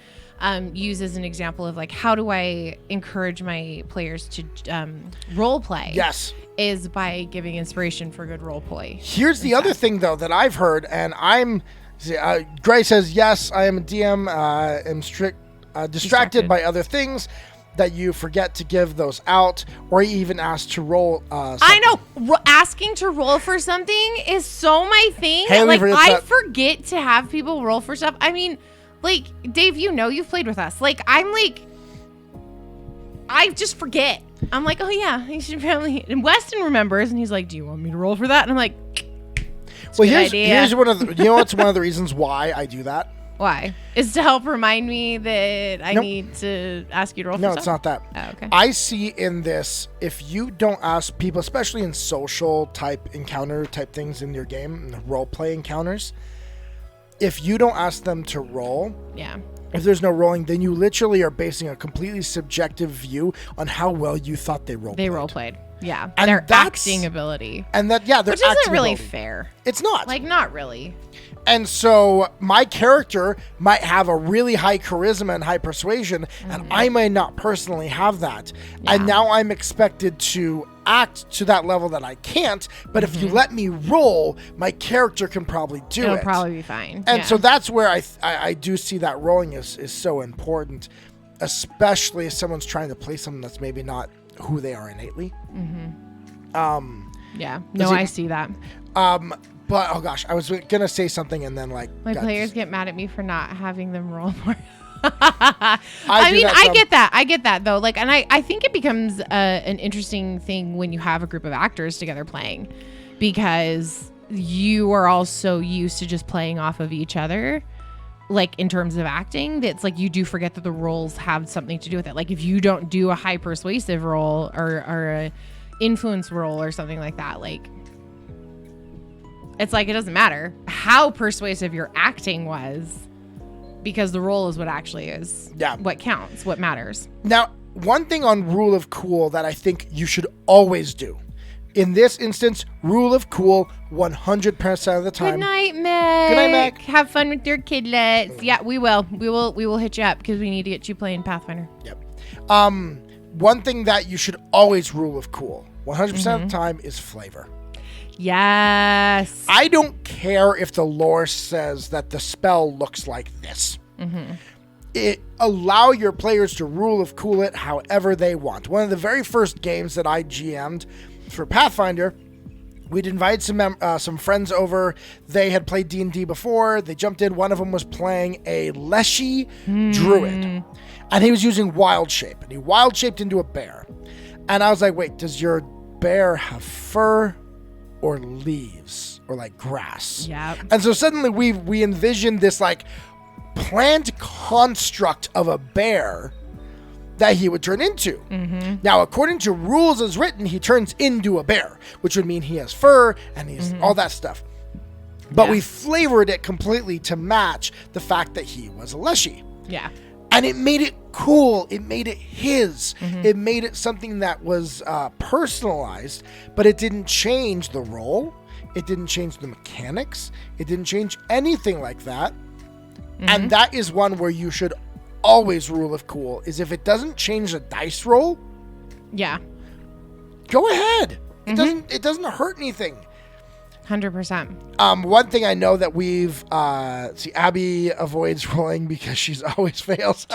used as an example of like, how do I encourage my players to role play? Yes. Is by giving inspiration for good role play. Here's the other thing, though, that I've heard, and I'm... Gray says, yes, I am a DM. Am distracted by other things that you forget to give those out, or even ask to roll something. I know. Asking to roll for something is so my thing. Hayley, like, I forget to have people roll for stuff. I mean, like, Dave, you know, you've played with us. Like, I'm like, I just forget. I'm like, oh, yeah, you should probably. And Weston remembers, and he's like, do you want me to roll for that? And I'm like, well, here's one of the, you know what's one of the reasons why I do that? Why? Is to help remind me that I need to ask you to roll for stuff? No, it's not that. Oh, okay. I see in this, if you don't ask people, especially in social type encounter type things in your game, role play encounters, if you don't ask them to roll, if there's no rolling, then you literally are basing a completely subjective view on how well you thought they role played. They role played. Yeah. And their acting ability. And that, their which isn't really ability. Fair. It's not. Like, not really. And so my character might have a really high charisma and high persuasion, and I might not personally have that. Yeah. And now I'm expected to act to that level that I can't. But if you let me roll, my character can probably do it. It'll probably be fine. And so that's where I do see that rolling is so important, especially if someone's trying to play something that's maybe not who they are innately. I see that. But oh gosh, I was gonna say something and then like my players get mad at me for not having them roll more. I get that though. Like, and I think it becomes an interesting thing when you have a group of actors together playing, because you are all so used to just playing off of each other. Like, in terms of acting, that's like you do forget that the roles have something to do with it. Like, if you don't do a high persuasive role or a influence role or something like that, like, it's like it doesn't matter how persuasive your acting was, because the role is what actually is what counts, what matters. Now, one thing on rule of cool that I think you should always do. In this instance, rule of cool 100% of the time. Good night, Meg. Good night, Meg. Have fun with your kidlets. Yeah, we will. We will hit you up because we need to get you playing Pathfinder. Yep. One thing that you should always rule of cool 100% of the time is flavor. Yes. I don't care if the lore says that the spell looks like this. Allow your players to rule of cool it however they want. One of the very first games that I GM'd for Pathfinder, we'd invite some friends over. They had played D&D before. They jumped in. One of them was playing a Leshy druid, and he was using wild shape, and he wild shaped into a bear. And I was like, wait, does your bear have fur or leaves or like grass? Yeah. And so suddenly we envisioned this like plant construct of a bear that he would turn into. Now, according to rules as written, he turns into a bear, which would mean he has fur and he's all that stuff. But we flavored it completely to match the fact that he was a Leshy. Yeah. And it made it cool. It made it his. It made it something that was personalized, but it didn't change the role. It didn't change the mechanics. It didn't change anything like that. And that is one where you should always rule of cool, is if it doesn't change the dice roll, go ahead. It doesn't hurt anything. 100%. One thing I know that we've Abby avoids rolling because she's always fails.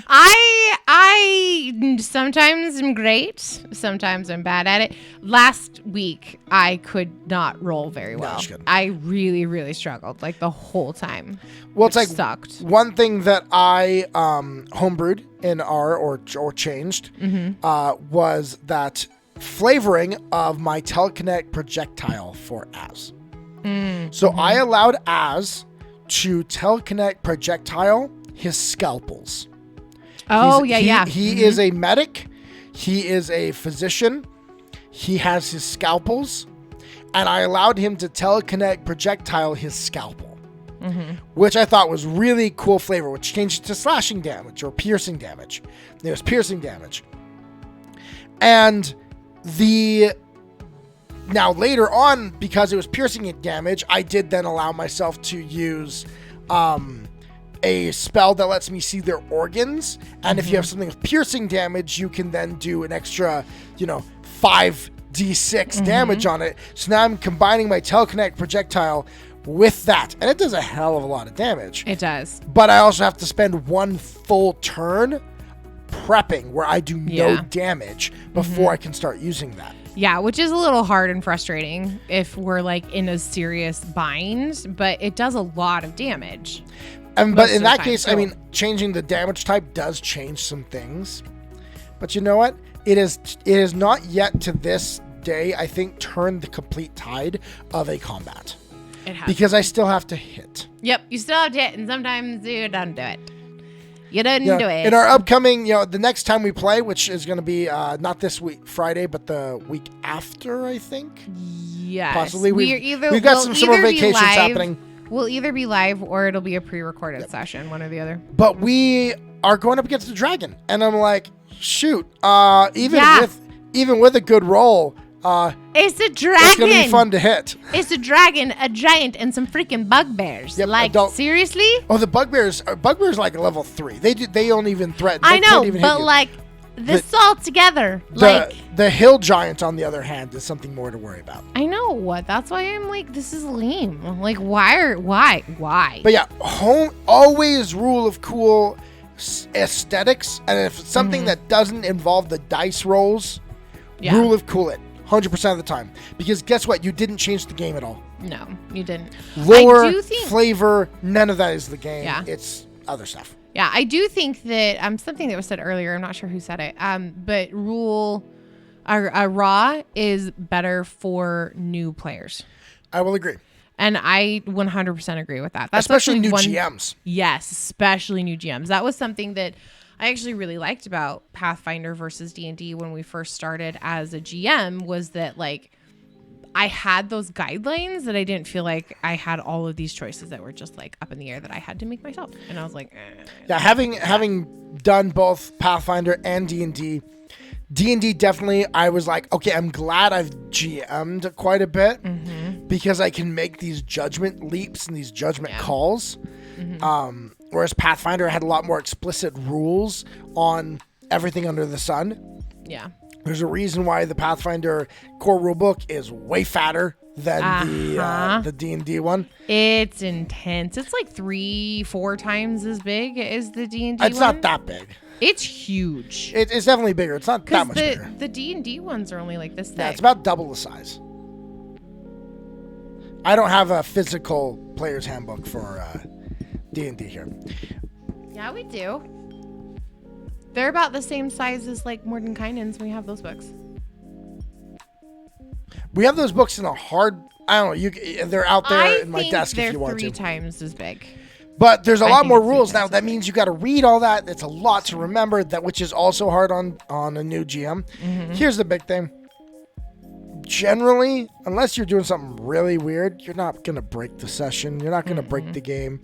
I sometimes am great. Sometimes I'm bad at it. Last week, I could not roll very well. I really, really struggled like the whole time. Well, it's like sucked. One thing that I homebrewed in R or changed was that flavoring of my telekinetic projectile for Az. So I allowed Az to telekinetic projectile his scalpels. He is a medic. He is a physician. He has his scalpels. And I allowed him to telekinetic projectile his scalpel. Which I thought was really cool flavor, which changed to slashing damage or piercing damage. It was piercing damage. And now later on, because it was piercing damage, I did then allow myself to use a spell that lets me see their organs. And if you have something with piercing damage, you can then do an extra, 5d6 damage on it. So now I'm combining my telekinetic projectile with that. And it does a hell of a lot of damage. It does. But I also have to spend one full turn prepping where I do no damage before I can start using that. Yeah, which is a little hard and frustrating if we're like in a serious bind, but it does a lot of damage. But in that case, I mean, changing the damage type does change some things. But you know what? It is not yet to this day, I think, turned the complete tide of a combat. It has. Because I still have to hit. Yep, you still have to hit, and sometimes you don't do it. You didn't do it. In our upcoming, the next time we play, which is going to be not this week, Friday, but the week after, I think. Yes. Possibly. We've got some summer vacations happening. We'll either be live or it'll be a pre-recorded session, one or the other. But we are going up against the dragon, and I'm like, shoot, even with a good roll, it's a dragon. It's going to be fun to hit. It's a dragon, a giant, and some freaking bugbears. Yep, seriously? Oh, the bugbears like a level 3. They don't even threaten. I know, but like this all together. The hill giant, on the other hand, is something more to worry about. I know. That's why I'm like, this is lame. I'm like, why? But yeah, always rule of cool aesthetics, and if it's something that doesn't involve the dice rolls, rule of cool it 100% of the time, because guess what? You didn't change the game at all. No, you didn't. Lore, flavor, none of that is the game. Yeah. It's other stuff. Yeah, I do think that something that was said earlier, I'm not sure who said it, but raw is better for new players. I will agree. And I 100% agree with that. That's especially new GMs. Yes, especially new GMs. That was something that I actually really liked about Pathfinder versus D&D when we first started as a GM, was that like I had those guidelines that I didn't feel like I had all of these choices that were just like up in the air that I had to make myself. And I was like, yeah, having done both Pathfinder and D&D definitely, I was like, okay, I'm glad I've GM'd quite a bit because I can make these judgment leaps and these judgment calls. Whereas Pathfinder had a lot more explicit rules on everything under the sun. Yeah. There's a reason why the Pathfinder core rulebook is way fatter than the D&D one. It's intense. It's like 3-4 times as big as the D&D one. It's not that big. It's huge. It's definitely bigger. It's not that much bigger. The D&D ones are only like this thick. Yeah, it's about double the size. I don't have a physical player's handbook for D&D here. Yeah, we do. They're about the same size as like Mordenkainen's. We have those books. We have those books in a hard. I don't know. They're out there in my desk if you want to. They're 3 times as big. But there's a lot more rules now. That means you got to read all that. It's a lot to remember. Which is also hard on a new GM. Here's the big thing. Generally, unless you're doing something really weird, you're not gonna break the session. You're not gonna break the game.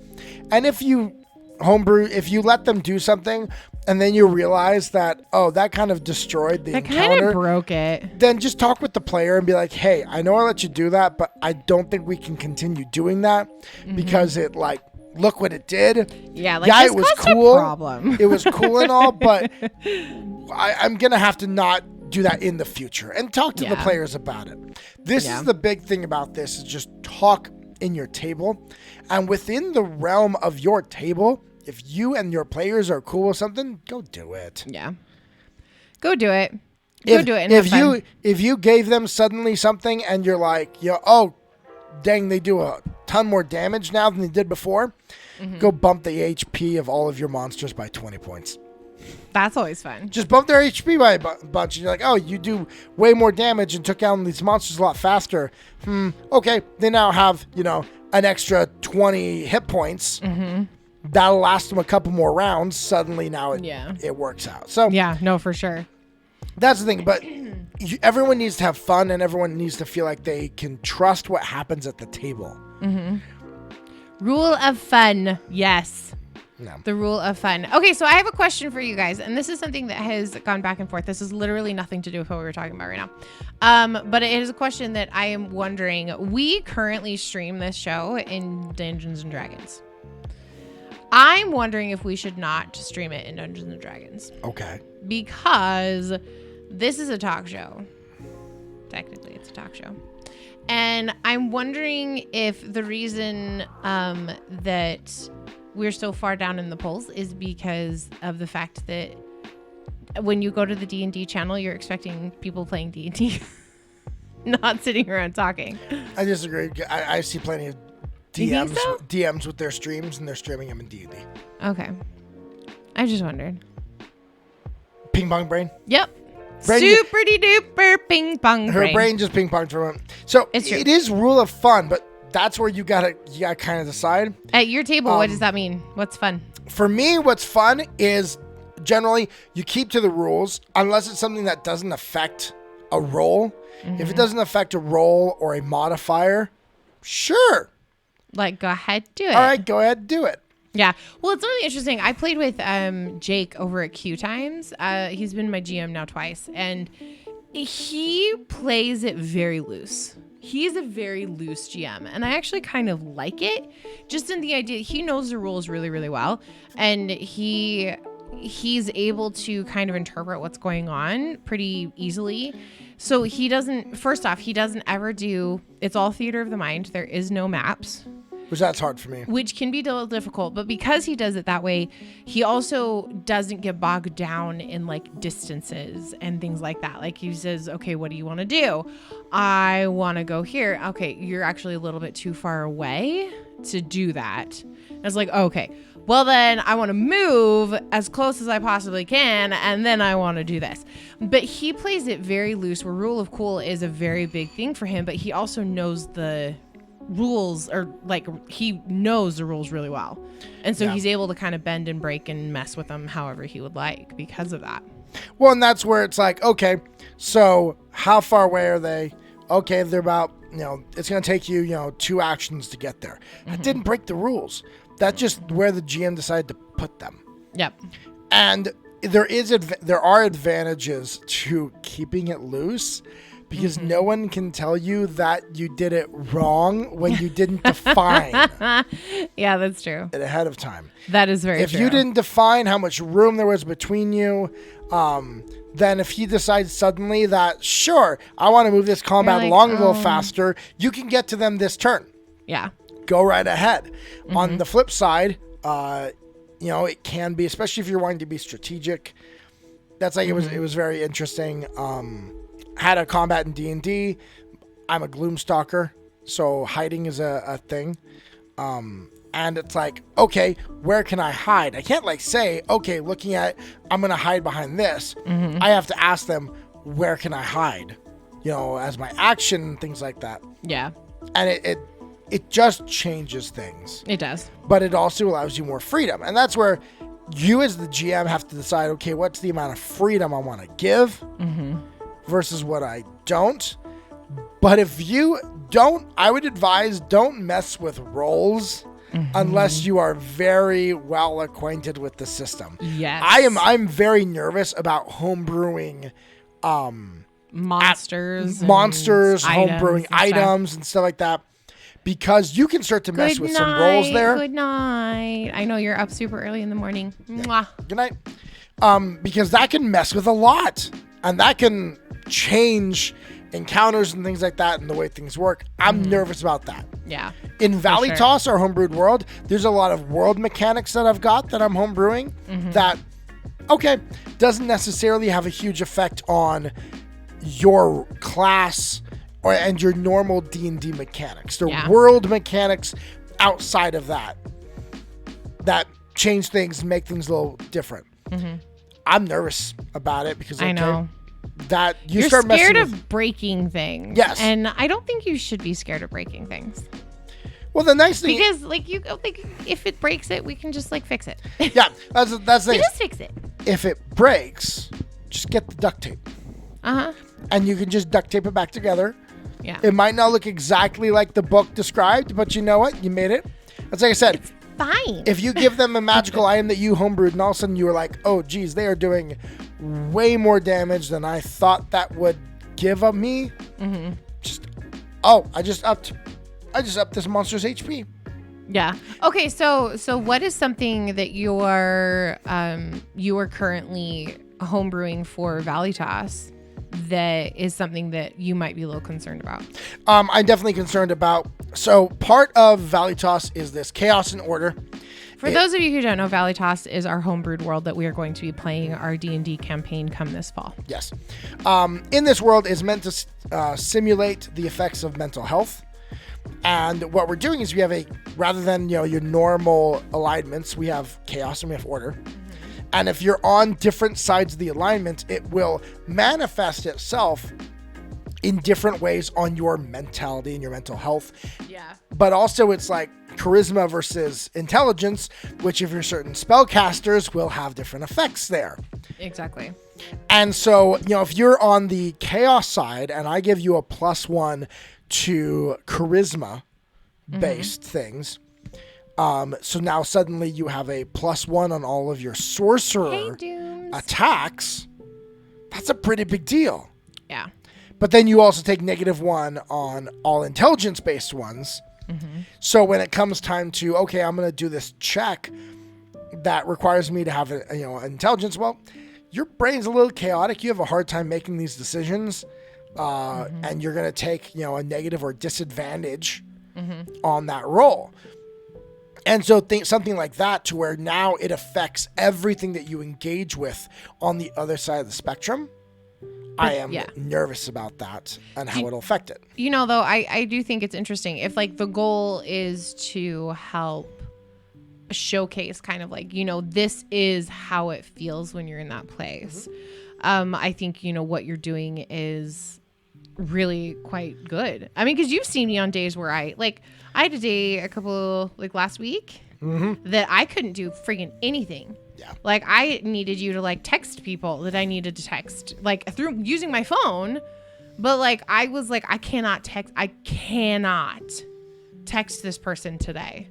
And if you homebrew, if you let them do something and then you realize that, oh, that kind of destroyed the encounter, that kind of broke it, then just talk with the player and be like, hey, I know I let you do that, but I don't think we can continue doing that because it like, look what it did. Yeah, it was cool. Problem. It was cool and all, but I'm gonna have to not do that in the future and talk to the players about it. This is the big thing about this, is just talk in your table, and within the realm of your table, if you and your players are cool with something, go do it. Yeah. Go do it. Go do it. And if you gave them suddenly something and you're like, oh, dang, they do a ton more damage now than they did before, go bump the HP of all of your monsters by 20 points. That's always fun. Just bump their HP by a bunch, and you're like, oh, you do way more damage and took down these monsters a lot faster. Okay, they now have, an extra 20 hit points. That'll last them a couple more rounds. Suddenly now it works out. So yeah, no, for sure. That's the thing, but everyone needs to have fun, and everyone needs to feel like they can trust what happens at the table. Rule of fun. Yes. No. The rule of fun. Okay, so I have a question for you guys, and this is something that has gone back and forth. This is literally nothing to do with what we were talking about right now. But it is a question that I am wondering. We currently stream this show in Dungeons and Dragons. I'm wondering if we should not stream it in Dungeons and Dragons. Okay. Because this is a talk show. Technically, it's a talk show. And I'm wondering if the reason that we're so far down in the polls is because of the fact that when you go to the D&D channel, you're expecting people playing D&D, not sitting around talking. I disagree. I see plenty of DMs with their streams, and they're streaming them in D&D. Okay. I just wondered. Ping pong brain? Yep. Super duper ping pong brain. Her brain just ping ponged for a moment. So it is rule of fun, but that's where you gotta kind of decide. At your table, what does that mean? What's fun? For me, what's fun is generally you keep to the rules unless it's something that doesn't affect a roll. If it doesn't affect a roll or a modifier, sure. Like, go ahead, do it. All right, go ahead, do it. Yeah. Well, it's really interesting. I played with Jake over at Q Times. He's been my GM now twice, and he plays it very loose. He's a very loose GM, and I actually kind of like it, just in the idea he knows the rules really, really well, and he's able to kind of interpret what's going on pretty easily. So he doesn't ever do, it's all theater of the mind. There is no maps. Which that's hard for me. Which can be a little difficult, but because he does it that way, he also doesn't get bogged down in like distances and things like that. Like he says, okay, what do you want to do? I want to go here. Okay, you're actually a little bit too far away to do that. And it's like, okay, well then I want to move as close as I possibly can, and then I want to do this. But he plays it very loose, where rule of cool is a very big thing for him, but he also knows the rules, or like he knows the rules really well, and so he's able to kind of bend and break and mess with them however he would like because of that. Well, and that's where it's like, okay, so how far away are they? Okay, they're about, it's going to take you, 2 actions to get there. That didn't break the rules. That's just where the GM decided to put them. Yep. And there are advantages to keeping it loose, because no one can tell you that you did it wrong when you didn't define. Yeah, that's true. It ahead of time. That is very true. If you didn't define how much room there was between you, then if he decides suddenly that, sure, I want to move this combat along a little faster, you can get to them this turn. Yeah. Go right ahead. On the flip side, it can be, especially if you're wanting to be strategic. That's like, it was very interesting. Had a combat in D&D. I'm a Gloomstalker, so hiding is a thing. And it's like, okay, where can I hide? I can't say, okay, looking at, I'm going to hide behind this. I have to ask them, where can I hide? As my action and things like that. Yeah. And it just changes things. It does. But it also allows you more freedom. And that's where you as the GM have to decide, okay, what's the amount of freedom I want to give versus what I don't. But if you don't, I would advise don't mess with rolls unless you are very well acquainted with the system. Yes. I'm very nervous about homebrewing monsters, homebrewing items and stuff like that. Because you can start to mess with some rolls there. Good night. I know you're up super early in the morning. Yeah. Mwah. Good night. Because that can mess with a lot. And that can change encounters and things like that and the way things work. I'm nervous about that. Yeah. In Valley sure. Toss, our homebrewed world, there's a lot of world mechanics that I've got that I'm homebrewing that, okay, doesn't necessarily have a huge effect on your class and your normal D&D mechanics. There are world mechanics outside of that change things, make things a little different. I'm nervous about it because I know that you're start scared messing of breaking things. Yes. And I don't think you should be scared of breaking things. Well, the nice thing because if it breaks it, we can just fix it. Yeah, that's the thing. We just fix it. If it breaks, just get the duct tape. And you can just duct tape it back together. Yeah. It might not look exactly like the book described, but you know what? You made it. That's like I said. It's fine. If you give them a magical item that you homebrewed and all of a sudden you were like, oh, geez, they are doing way more damage than I thought that would give up me. I just upped this monster's HP. Yeah. Okay. So what is something that you are currently homebrewing for Valley Toss that is something that you might be a little concerned about? I'm definitely concerned about. So part of Valley Toss is this Chaos and Order. For those of you who don't know, Valley Toss is our homebrewed world that we are going to be playing our D&D campaign come this fall. Yes. In this world is meant to simulate the effects of mental health. And what we're doing is we have rather than your normal alignments, we have chaos and we have order. And if you're on different sides of the alignment, it will manifest itself in different ways on your mentality and your mental health. Yeah. But also it's like charisma versus intelligence, which if you're certain spellcasters will have different effects there. Exactly. And so, if you're on the chaos side and I give you a +1 to charisma based things, so now suddenly you have a +1 on all of your sorcerer attacks. That's a pretty big deal. Yeah. But then you also take -1 on all intelligence based ones. So when it comes time to, okay, I'm going to do this check that requires me to have intelligence, well, your brain's a little chaotic. You have a hard time making these decisions. And you're going to take, a negative or disadvantage on that roll. And so think something like that to where now it affects everything that you engage with on the other side of the spectrum. I am nervous about that and how it'll affect it. Though, I do think it's interesting if the goal is to help showcase kind of this is how it feels when you're in that place. I think, what you're doing is really quite good. I mean, because you've seen me on days where I had a day a couple last week that I couldn't do freaking anything. Yeah. I needed you to text people that I needed to text through using my phone, but I was I cannot text this person today.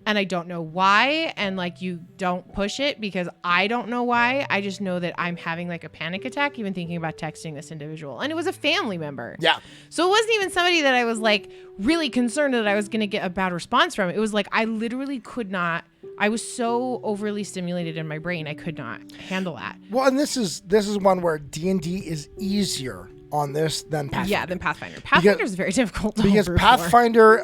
And I don't know why. And you don't push it because I don't know why. I just know that I'm having a panic attack even thinking about texting this individual. And it was a family member. Yeah. So it wasn't even somebody that I was really concerned that I was going to get a bad response from. It was I literally could not. I was so overly stimulated in my brain. I could not handle that. Well, and this is one where D&D is easier on this than Pathfinder. Yeah, than Pathfinder. Pathfinder is very difficult to because homebrew Pathfinder,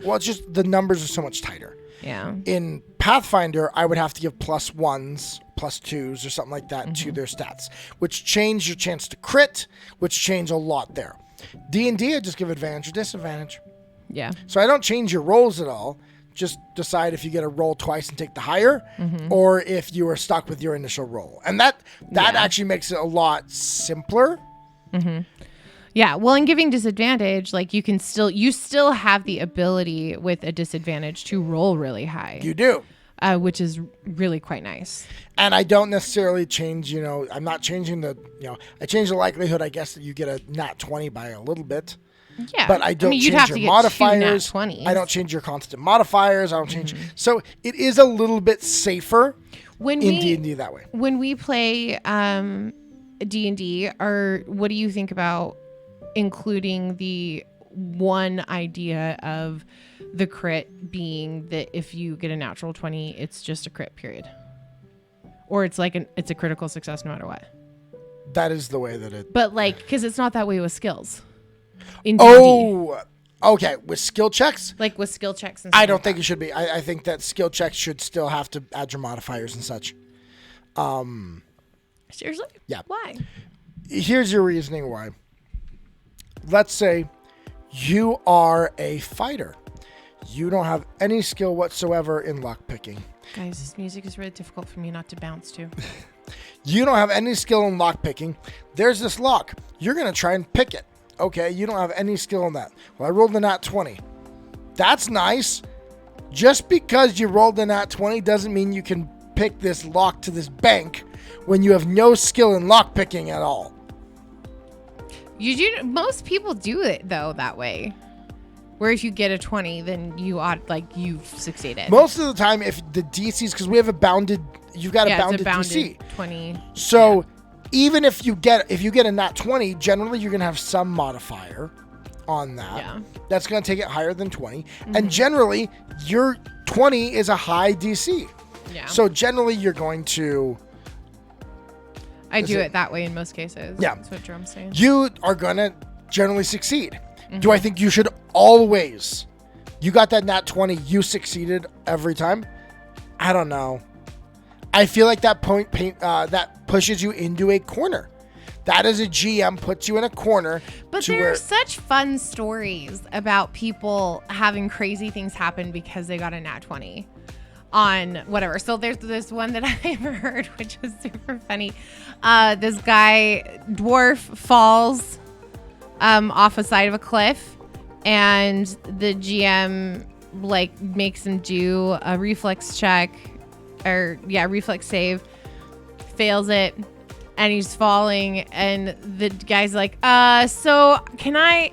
it's just the numbers are so much tighter. Yeah. In Pathfinder, I would have to give +1s, +2s, or something like that to their stats, which change your chance to crit, which change a lot there. D&D, I just give advantage or disadvantage. Yeah. So I don't change your rolls at all. Just decide if you get a roll twice and take the higher, or if you are stuck with your initial roll. And that actually makes it a lot simpler. Yeah, well, in giving disadvantage, you still have the ability with a disadvantage to roll really high. You do. Which is really quite nice. And I don't necessarily change, I'm not changing I change the likelihood, I guess, that you get a nat 20 by a little bit. Yeah. But I don't you'd change have your to get modifiers. 2 nat 20s. I don't change your constant modifiers. I don't change. So it is a little bit safer in D&D that way. When we play D&D, what do you think about including the one idea of the crit being that if you get a natural 20, it's just a crit, period? Or it's it's a critical success no matter what? That is the way that it... But because it's not that way with skills in D&D. Okay, with skill checks? Like with skill checks and I stuff don't like think that. it should be. I think that skill checks should still have to add your modifiers and such. Seriously? Yeah. Why? Here's your reasoning why. Let's say you are a fighter. You don't have any skill whatsoever in lockpicking. Guys, this music is really difficult for me not to bounce to. You don't have any skill in lockpicking. There's this lock. You're going to try and pick it. Okay, you don't have any skill in that. Well, I rolled a nat 20. That's nice. Just because you rolled a nat 20 doesn't mean you can pick this lock to this bank when you have no skill in lockpicking at all. Most people do it though that way. Where if you get a 20, then you've succeeded. Most of the time, if the DCs, because we have you've got a bounded DC. 20. So even if you get a nat 20, generally you're gonna have some modifier on that. Yeah. That's gonna take it higher than 20, and generally your 20 is a high DC. Yeah. So generally you're going to. I do it that way in most cases. Yeah. That's what Jerome's saying. You are gonna generally succeed. Do I think you should always? You got that nat 20, you succeeded every time? I don't know. I feel like that that pushes you into a corner. That as a GM puts you in a corner. But there are such fun stories about people having crazy things happen because they got a nat 20 on whatever. So there's this one that I've heard, which is super funny. This guy, dwarf, falls off a side of a cliff, and the GM makes him do a reflex check, reflex save, fails it, and he's falling, and the guy's like, so can I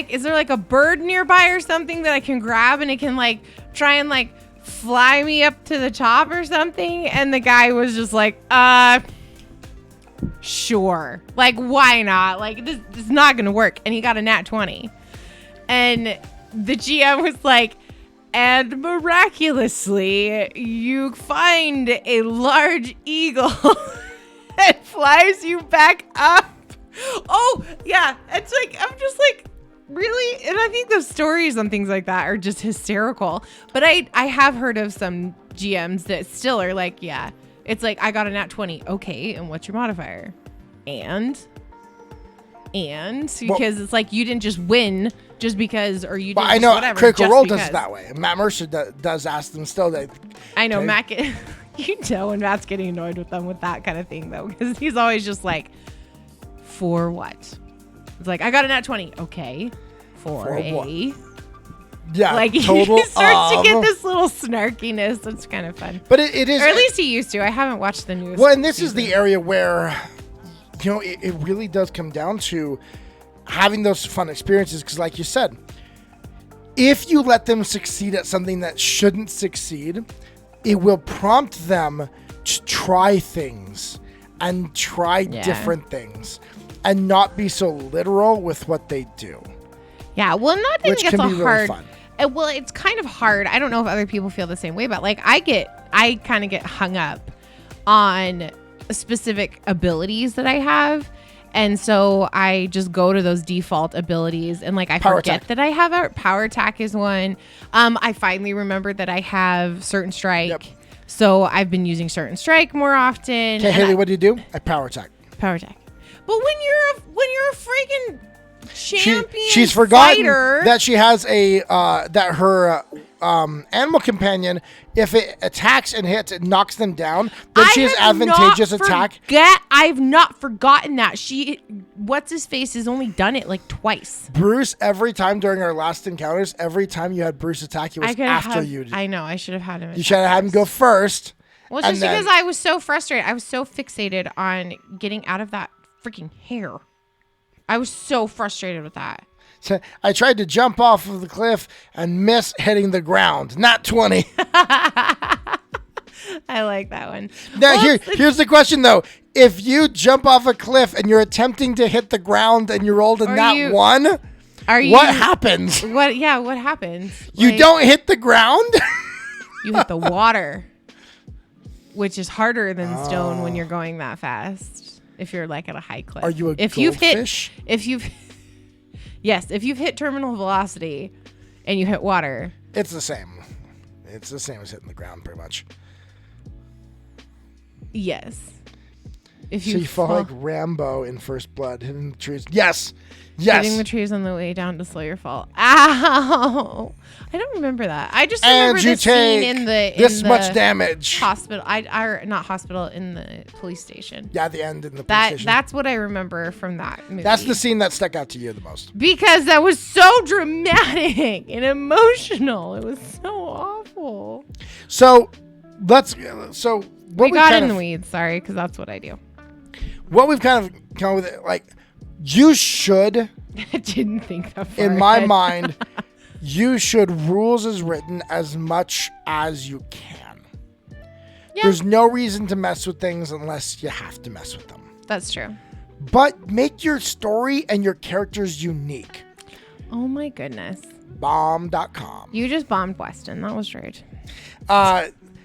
is there a bird nearby or something that I can grab and it can try and fly me up to the top or something? And the guy was just like, sure, why not? This is not gonna work. And he got a nat 20, and the GM was like, and miraculously you find a large eagle and flies you back up. Oh yeah, it's I'm just really? And I think the stories on things like that are just hysterical. But I have heard of some GMs that still are yeah, it's I got a nat 20. Okay, and what's your modifier? And because it's you didn't just win just because, or you didn't. I know whatever, Critical just Role because. does it that way. Matt Mercer does ask them still that. I know okay. Matt. When Matt's getting annoyed with them with that kind of thing though, because he's always just for what? It's I got a nat 20. Okay. For a what? Yeah, total. He starts to get this little snarkiness. It's kind of fun. But it is, or at least he used to. I haven't watched the newest. Well, and this season. is the area where, it really does come down to having those fun experiences. Because, like you said, if you let them succeed at something that shouldn't succeed, it will prompt them to try things and try different things, and not be so literal with what they do. Yeah, well, not that it gets really hard. Fun. Well, it's kind of hard. I don't know if other people feel the same way, but I kind of get hung up on specific abilities that I have. And so I just go to those default abilities, and I Power forget attack. that I have a power attack is one. I finally remembered that I have certain strike. Yep. So I've been using certain strike more often. Okay, Hayley, what do? I power attack. Power attack. But when you're a freaking champion she's forgotten fighter, that she has that her animal companion, if it attacks and hits, it knocks them down. Then she has advantageous attack. I've not forgotten that. What's his face has only done it twice. Bruce, every time during our last encounters, every time you had Bruce attack, it was after you. I know. I should have had him. You should have had him go first. Well, it's just because I was so frustrated. I was so fixated on getting out of that freaking hair. I was so frustrated with that. So I tried to jump off of the cliff and miss hitting the ground. Not 20. I like that one. Now, here's the question, though. If you jump off a cliff and you're attempting to hit the ground and you rolled a nat 1, what happens? What happens? You don't hit the ground? You hit the water, which is harder than stone when you're going that fast. If you're at a high cliff. Are you a if goldfish? Yes, if you've hit terminal velocity and you hit water. It's the same. It's the same as hitting the ground, pretty much. Yes. If So you fall like Rambo in First Blood, hitting the trees. Yes! Yes! Hitting the trees on the way down to slow your fall. Ow! I don't remember that. I just remember and you the scene take in the this much damage. Hospital. Not hospital, in the police station. Yeah, at the end in the police station. That's what I remember from that movie. That's the scene that stuck out to you the most. Because that was so dramatic and emotional. It was so awful. So we got in the weeds, sorry, because that's what I do. What we've kind of come with, like, you should. I didn't think that far in my ahead. mind, you should rules as written as much as you can. Yeah. There's no reason to mess with things unless you have to mess with them. That's true. But make your story and your characters unique. Oh my goodness. Bomb.com. You just bombed Weston. That was right.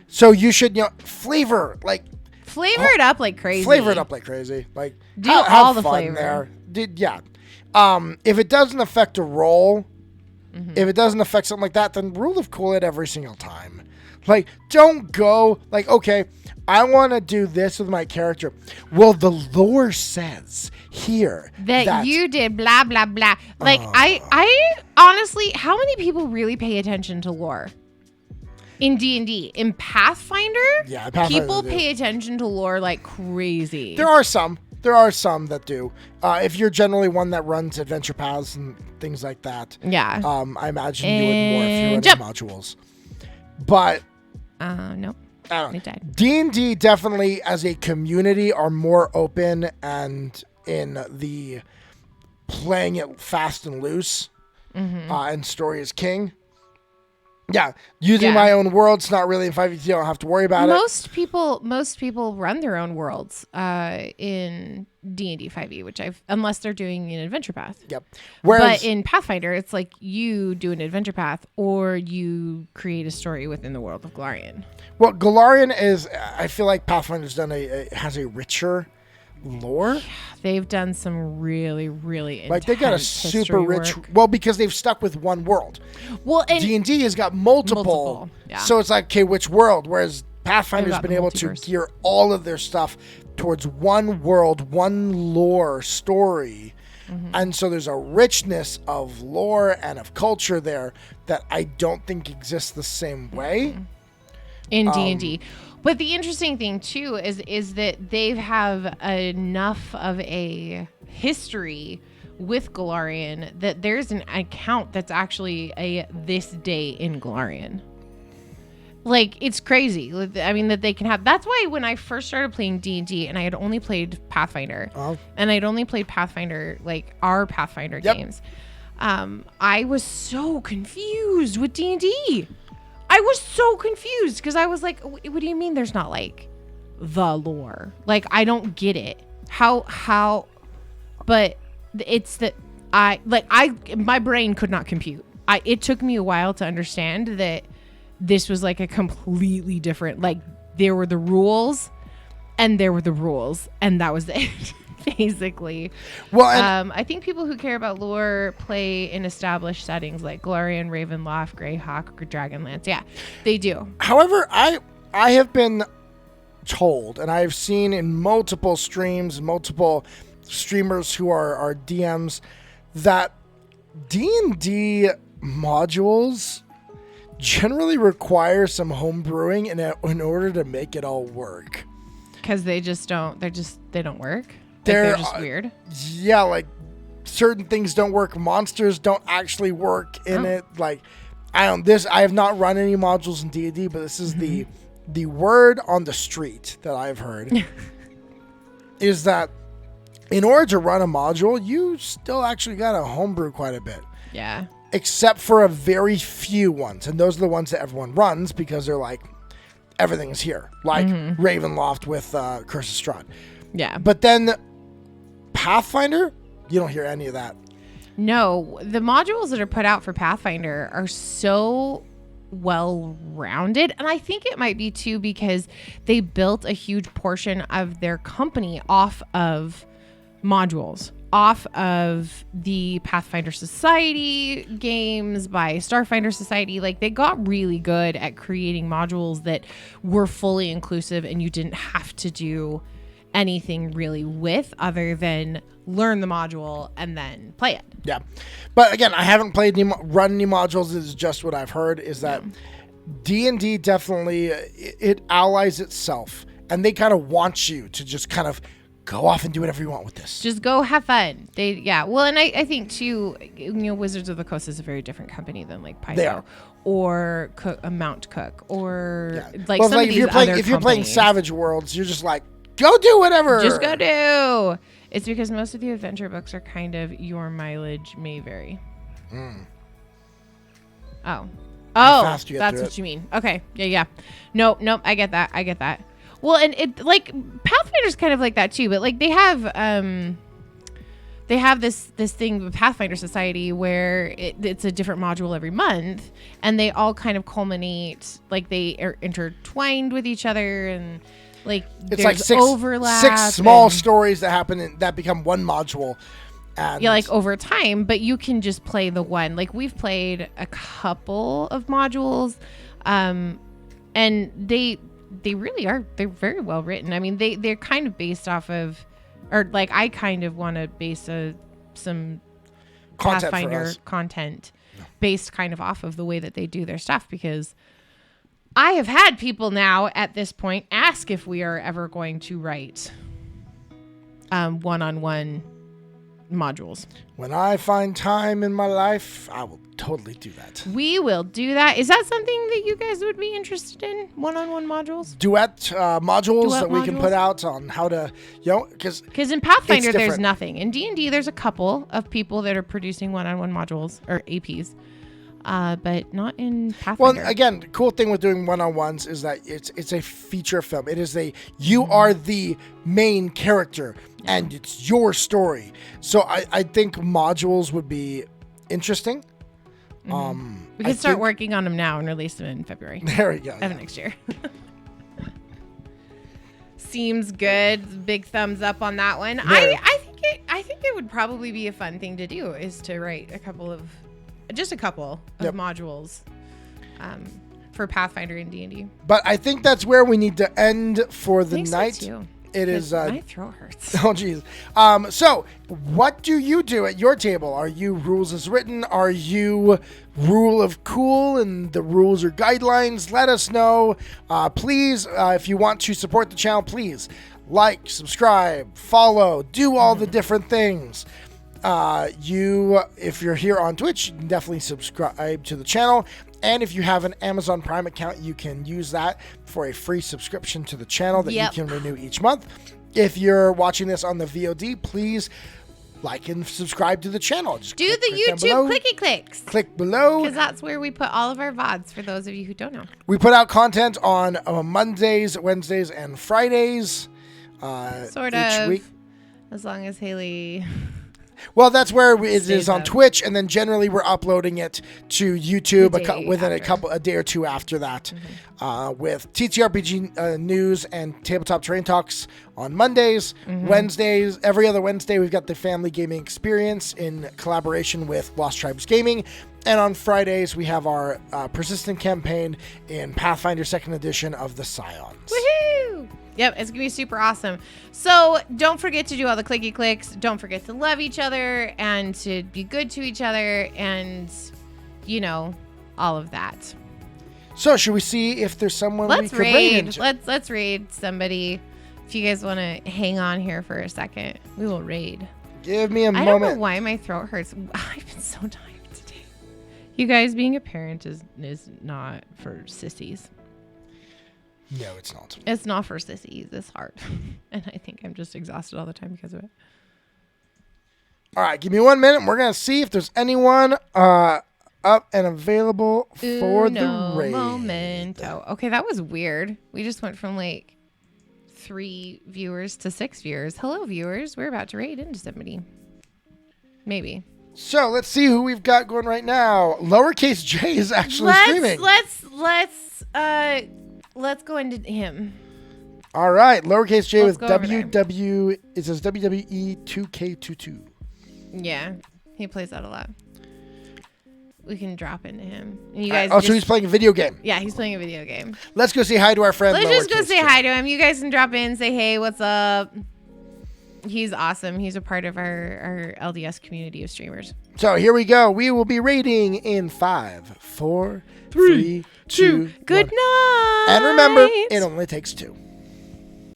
So you should, flavor, like. Flavor it up like crazy. Flavor it up like crazy. Like, do have all the fun flavor. there. Yeah. If it doesn't affect a roll, if it doesn't affect something like that, then rule of cool it every single time. Like, don't go like, okay, I want to do this with my character. Well, the lore says here that you did blah blah blah. Like, I honestly, how many people really pay attention to lore? In D&D, in Pathfinder, people pay attention to lore like crazy. There are some that do. If you're generally one that runs adventure paths and things like that, yeah. I imagine you would more if you're running modules. But no, it died. D&D definitely, as a community, are more open and in the playing it fast and loose, and story is king. Yeah, using my own world's not really in 5e. You don't have to worry about it. Most people run their own worlds in D&D 5e, unless they're doing an adventure path. Yep. But in Pathfinder, it's like you do an adventure path or you create a story within the world of Golarion. Well, Golarion is, I feel like Pathfinder's has a richer lore. Yeah, they've done some really, really intense, like they got a super rich work. Well, because they've stuck with one world. Well, and D&D has got multiple. Yeah. So it's like, okay, which world? Whereas Pathfinder's been able to gear all of their stuff towards one world, one lore story. And so there's a richness of lore and of culture there that I don't think exists the same way in D&D. But the interesting thing too is that they have enough of a history with Golarion that there's an account that's actually a this day in Golarion. Like, it's crazy. I mean, that they can have. That's why when I first started playing D&D and I had only played Pathfinder, and I'd only played Pathfinder, like our Pathfinder games, I was so confused with D&D. I was so confused because I was like, what do you mean there's not like the lore? Like, I don't get it. How, but it's that my brain could not compute. It took me a while to understand that this was like a completely different, like there were the rules and there were the rules and that was it. Basically. Well, I think people who care about lore play in established settings like Golarion, Ravenloft, Greyhawk, or Dragonlance. Yeah, they do. However, I have been told, and I've seen in multiple streams, multiple streamers who are DMs, that D&D modules generally require some home brewing in order to make it all work. Because they don't work. They're just weird. Yeah, like certain things don't work. Monsters don't actually work in it. Like I have not run any modules in D&D, but this is the word on the street that I've heard is that in order to run a module, you still actually got to homebrew quite a bit. Yeah. Except for a very few ones, and those are the ones that everyone runs because they're like everything is here, like Ravenloft with Curse of Strahd. Yeah. But then Pathfinder, you don't hear any of that. No, the modules that are put out for Pathfinder are so well-rounded, and I think it might be too because they built a huge portion of their company off of modules, off of the Pathfinder Society games by Starfinder Society. Like, they got really good at creating modules that were fully inclusive and you didn't have to do anything really with other than learn the module and then play it. Yeah. But again, I haven't played run any modules. This is just what I've heard is that D&D definitely, it allies itself and they kind of want you to just kind of go off and do whatever you want with this. Just go have fun. Well, and I think too, Wizards of the Coast is a very different company than like Paizo or Mount Cook or like some of these other companies. If you're playing Savage Worlds, you're just like, go do whatever. Just go do. It's because most of the adventure books are kind of your mileage may vary. Oh, that's what you mean. Okay. Yeah. Nope. I get that. Well, and it like Pathfinder's kind of like that too, but like they have this thing with Pathfinder Society where it's a different module every month, and they all kind of culminate, like they are intertwined with each other, and like it's like six small stories that happen that become one module. And like over time, but you can just play the one. Like we've played a couple of modules, and they really are. They're very well written. I mean, they're kind of based off of, or like I kind of want to base some Pathfinder content based kind of off of the way that they do their stuff, because I have had people now at this point ask if we are ever going to write one-on-one modules. When I find time in my life, I will totally do that. We will do that. Is that something that you guys would be interested in? One-on-one modules? Duet modules that we can put out on how to, because in Pathfinder there's nothing. In D&D there's a couple of people that are producing one-on-one modules or APs. But not in Pathfinder. Well, again, the cool thing with doing one-on-ones is that it's a feature film. It is you are the main character and it's your story. So I think modules would be interesting. We can start working on them now and release them in February. There we go. Of next year. Seems good. Big thumbs up on that one. I think it would probably be a fun thing to do, is to write a couple of modules for Pathfinder and D&D. But I think that's where we need to end for the night. So too. It is. My throat hurts. Oh, geez. So, what do you do at your table? Are you rules as written? Are you rule of cool and the rules or guidelines? Let us know. Please, if you want to support the channel, please like, subscribe, follow, do all the different things. If you're here on Twitch, you can definitely subscribe to the channel. And if you have an Amazon Prime account, you can use that for a free subscription to the channel that you can renew each month. If you're watching this on the VOD, please like and subscribe to the channel. Just do the YouTube clicky clicks. Click below. Because that's where we put all of our VODs, for those of you who don't know. We put out content on Mondays, Wednesdays, and Fridays. Sort of. Each week. As long as Hayley... Well, that's where it is on Twitch, and then generally we're uploading it to YouTube a day or two after that, with TTRPG news and Tabletop Terrain Talks on Mondays. Wednesdays, every other Wednesday, we've got the Family Gaming Experience in collaboration with Lost Tribes Gaming. And on Fridays, we have our Persistent campaign in Pathfinder 2nd Edition of the Scions. Woohoo! Yep, it's going to be super awesome. So don't forget to do all the clicky clicks. Don't forget to love each other and to be good to each other and, all of that. So should we see if there's someone we could raid into? Let's raid somebody. If you guys want to hang on here for a second, we will raid. Give me a moment. I don't know why my throat hurts. I've been so tired today. You guys, being a parent is not for sissies. No, it's not. It's not for sissies. It's hard. And I think I'm just exhausted all the time because of it. All right, give me 1 minute. We're going to see if there's anyone up and available for the raid. Momento. Okay, that was weird. We just went from 3 viewers to 6 viewers. Hello, viewers. We're about to raid into somebody. Maybe. So let's see who we've got going right now. Lowercase J is actually streaming. Let's go into him. All right, lowercase J with WW. It says WWE 2K22. Yeah, he plays that a lot. We can drop into him. And you guys. So he's playing a video game. Yeah, he's playing a video game. Let's go say hi to our friend. Let's just go say hi to him. You guys can drop in, say hey, what's up? He's awesome. He's a part of our LDS community of streamers. So here we go. We will be rating in 5, 4, 3, 2, Good night. And remember, it only takes 2.